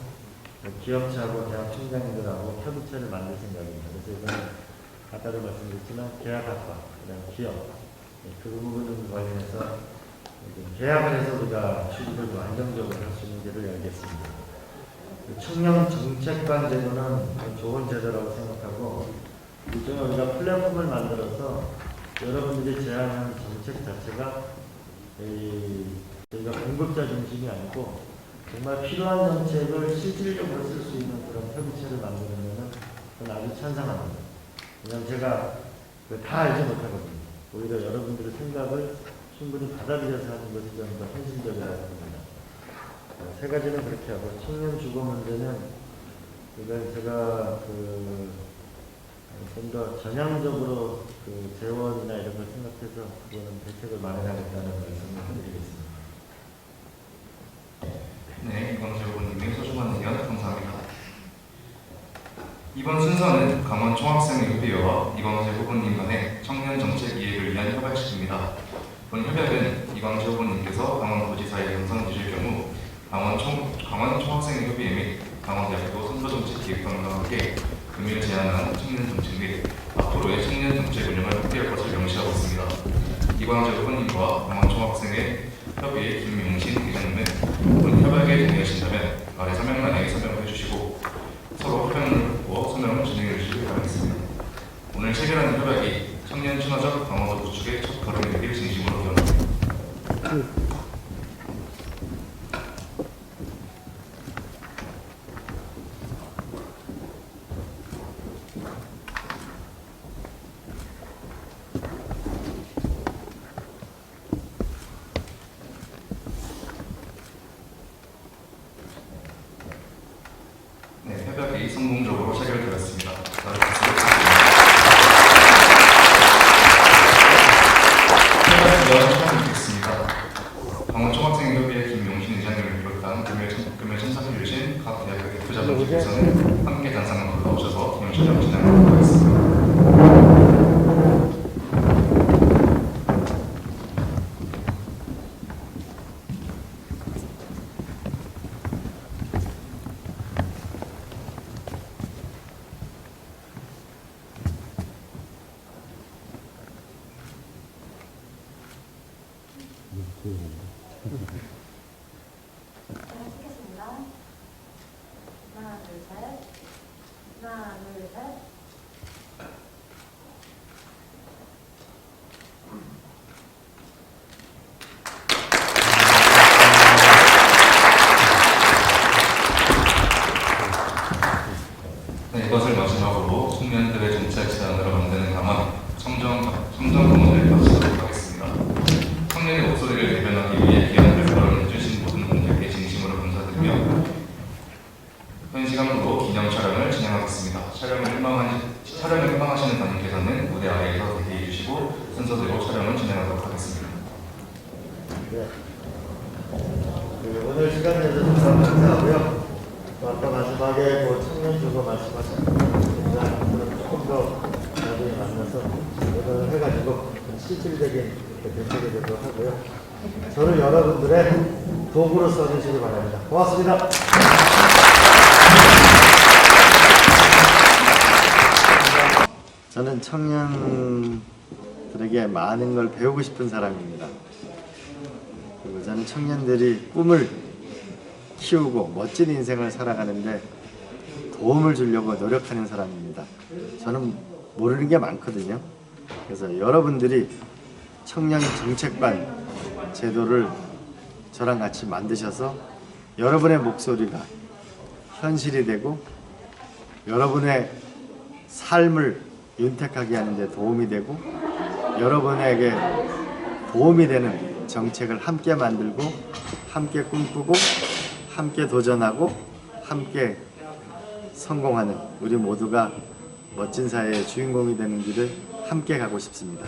기업체하고 대학 총장님들하고 협의체를 만들 생각입니다. 그래서 이거는 아까도 말씀드렸지만 계약학과, 그다음 기업 그 부분 관련해서 계약을 해서 우리가 취직을 좀 안정적으로 할 수 있는 제도를 열겠습니다. 청년 정책관 제도는 좋은 제도라고 생각하고 일종의 우리가 플랫폼을 만들어서 여러분들이 제안하는 정책 자체가 저희가 공급자 중심이 아니고 정말 필요한 정책을 실질적으로 쓸 수 있는 그런 협의체를 만들면 저는 아주 찬성합니다. 왜냐하면 제가 다 알지 못하거든요. 오히려 여러분들의 생각을 충분히 받아들여서 하는 것이 좀 더 현실적이라고 합니다. 세 가지는 그렇게 하고 청년 주거 문제는 이건 제가 좀 더 전향적으로 재원이나 이런 걸 생각해서 그거는 대책을 마련하겠다는 말씀을 드리겠습니다. 네, 이광재 후보님의 소중한 의견 감사합니다. 이번 순서는 강원 총학생회의회와 이광재 후보님 간의 청년 정책 이해를 위한 협약식입니다. 본 협약은 이광재 후보님께서 강원도지사에 당선 되실 경우 강원 총학생회의회 및 강원대학교 선거정책기획단과 함께 금일 제안한 청년 정책 및 앞으로의 청년 정책 운영을 확대할 것을 명시하고 있습니다. 이광재 후보님과 강원 총학생회 협의회 김용신 기자님은 본 협약에 동의하신다면 아래 서명란에 서명을 해주시고 서로 협약을 보고 서명을 진행해 주시기 바라겠습니다. 오늘 체결하는 협약이 청년 친화적 강원도 구축의 첫 걸음이 되길 진심으로 기원합니다. 네, 협약이 성공적으로 체결되었습니다. 다들 박수 부탁드립니다. 강원 총학생협의회 김용신 의장님을 비롯한 금일 참석해주신 각 대학교 대표자분들께서는 함께 단상을 불러오셔서 기념 촬영 진행하도록 하겠습니다. 하겠습니다. 하나, 둘, 셋. 하나, 둘, 셋. 네, 이것을 마지막으로 청년들의 정책 제안으로 만드는 강원 청정공원을 마치도록 하겠습니다. 청년의 목소리를 대변하기 위해 귀한 발표를 해주신 모든 분들께 진심으로 감사드리며 현 시간으로 기념 촬영을 진행하겠습니다. 촬영을 희망하시는 관님께서는 무대 아래에서 대기해 주시고 순서대로 촬영을 진행하도록 하겠습니다. 네. 오늘 시간 내주셔서 감사하고요. 아까 마지막에 청년 주거 말씀하셨습니다. 조금 더 나중에 만나서 이걸 해가지고 실질적인 대책이 되도록 하고요. 저를 여러분들의 도구로 써주시기 바랍니다. 고맙습니다. 저는 청년들에게 많은 걸 배우고 싶은 사람입니다. 그리고 저는 청년들이 꿈을 키우고 멋진 인생을 살아가는데 도움을 주려고 노력하는 사람입니다. 저는 모르는 게 많거든요. 그래서 여러분들이 청년 정책반 제도를 저랑 같이 만드셔서 여러분의 목소리가 현실이 되고 여러분의 삶을 윤택하게 하는 데 도움이 되고 여러분에게 도움이 되는 정책을 함께 만들고 함께 꿈꾸고 함께 도전하고 함께 성공하는 우리 모두가 멋진 사회의 주인공이 되는 길을 함께 가고 싶습니다.